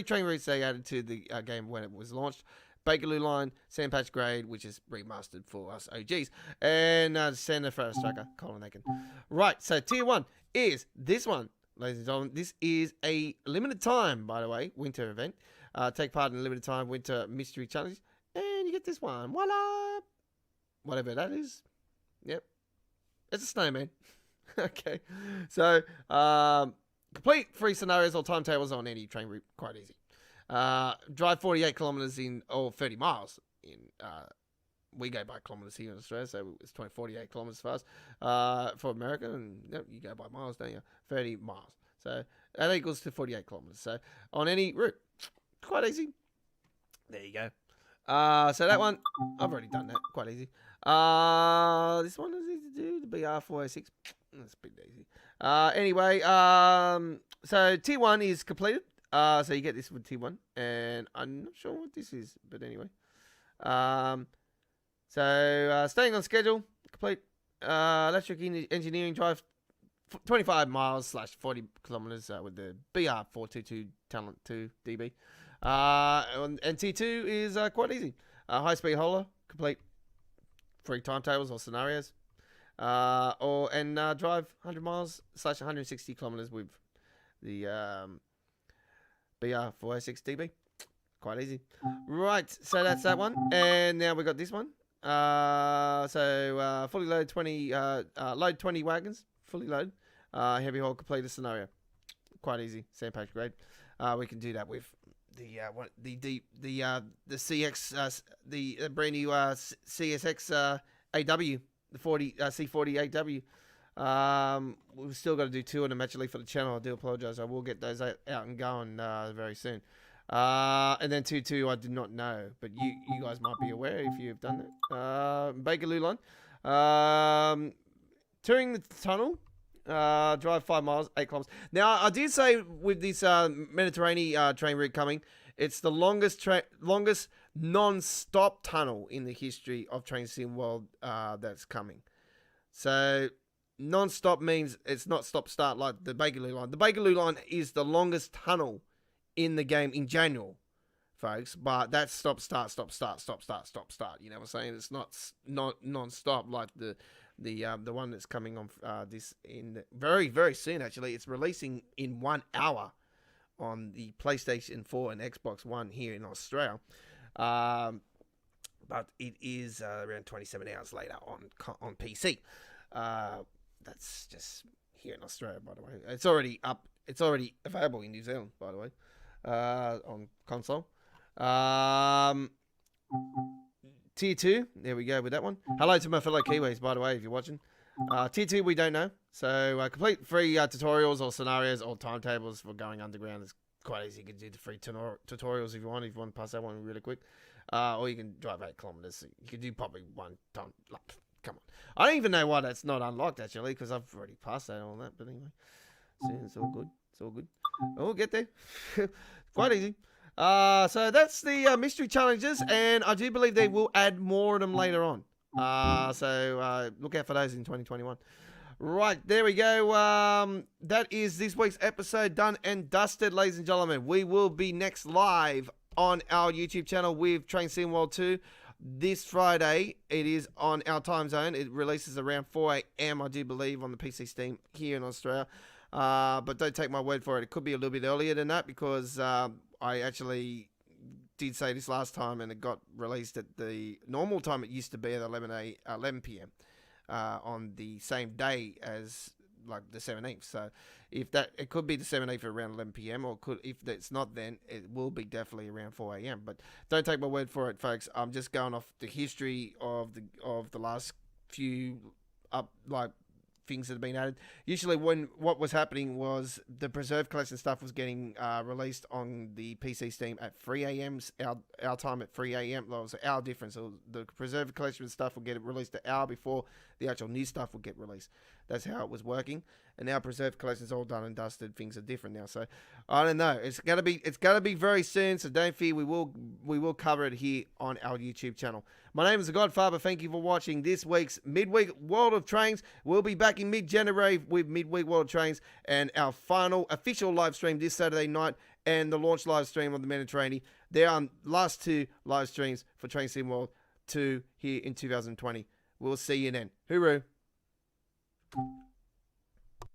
train routes they added to the game when it was launched. Bakerloo Line, Sandpatch Grade, which is remastered for us OGs, and Santa Fe Striker, Colin Aiken. Right, so Tier 1 is this one, ladies and gentlemen. This is a limited time, by the way, winter event. Take part in a limited time winter mystery challenge, and you get this one. Voila! Whatever that is. Yep. It's a snowman. Okay. So, complete free scenarios or timetables on any train route. Quite easy. Drive 48 kilometers in, or 30 miles in, we go by kilometers here in Australia, so it's 48 kilometers for us, for America, and you go by miles, don't you? 30 miles. So that equals to 48 kilometers. So on any route, quite easy. There you go. So that one, I've already done that, quite easy. This one is easy to do, the BR406. That's a bit easy. Anyway, so tier 1 is completed. So you get this with tier 1, and I'm not sure what this is, but anyway. So staying on schedule, complete electric engineering drive, 25 miles / 40 kilometers with the BR422 Talent 2 DB. And T2 is quite easy. High speed hauler, complete 3 timetables or scenarios. Drive 100 miles / 160 kilometers with the BR406 DB. Quite easy. Right, so that's that one. And now we got this one. Fully load 20 load 20 wagons, fully load. Heavy haul, complete a scenario. Quite easy. Sandpage grade. We can do that with the CX the brand new CSX AW, the 40 C40 AW. We've still got to do 2 of them actually for the channel. I do apologize. I will get those out and going very soon. And then 2 I did not know, but you guys might be aware if you've done that. Bakerloo line. Touring the tunnel. Drive 5 miles, 8 kilometers. Now, I did say with this Mediterranean train route coming, it's the longest non-stop tunnel in the history of Train Sim World that's coming. So, non-stop means it's not stop-start like the Bakerloo line. The Bakerloo line is the longest tunnel in the game in general, folks. But that's stop-start. You know what I'm saying? It's not non-stop like the one that's coming on very, very soon, actually. It's releasing in 1 hour on the PlayStation 4 and Xbox One here in Australia. But it is around 27 hours later on PC. That's just here in Australia, by the way. It's already up. It's already available in New Zealand, by the way, on console. Tier 2, there we go with that one. Hello to my fellow Kiwis, by the way, if you're watching. Tier 2, we don't know. So, complete free tutorials or scenarios or timetables for going underground. It's quite easy. You can do the free tutorials if you want to pass that one really quick. Or you can drive 8 kilometers. You can do probably 1 time. Come on. I don't even know why that's not unlocked, actually, because I've already passed that and all that. But anyway, see, it's all good. It's all good. We'll get there. Quite easy. So that's the mystery challenges, and I do believe they will add more of them later on. So look out for those in 2021. Right, there we go. That is this week's episode done and dusted, ladies and gentlemen. We will be next live on our YouTube channel with Train Sim World 2 this Friday. It is on our time zone. It releases around 4 a.m., I do believe, on the PC Steam here in Australia. But don't take my word for it. It could be a little bit earlier than that because I actually did say this last time and it got released at the normal time it used to be at 11 p.m. On the same day as like the 17th. So if that, it could be the 17th around 11 p.m. or if it's not, then it will be definitely around 4 a.m. But don't take my word for it, folks. I'm just going off the history of the last few things that have been added. Usually what was happening was the Preserve Collection stuff was getting released on the PC Steam at 3 a.m. Our time at 3 a.m. That was an hour difference. So the Preserve Collection stuff will get released an hour before the actual new stuff will get released. That's how it was working. And now Preserve Collection's all done and dusted. Things are different now. So I don't know. It's gonna be very soon. So don't fear. We will cover it here on our YouTube channel. My name is The Godfather. Thank you for watching this week's Midweek World of Trains. We'll be back in mid-January with Midweek World of Trains and our final official live stream this Saturday night and the launch live stream of the Mediterranean. There are last 2 live streams for Train Sim World 2 here in 2020. We'll see you then. Hooroo.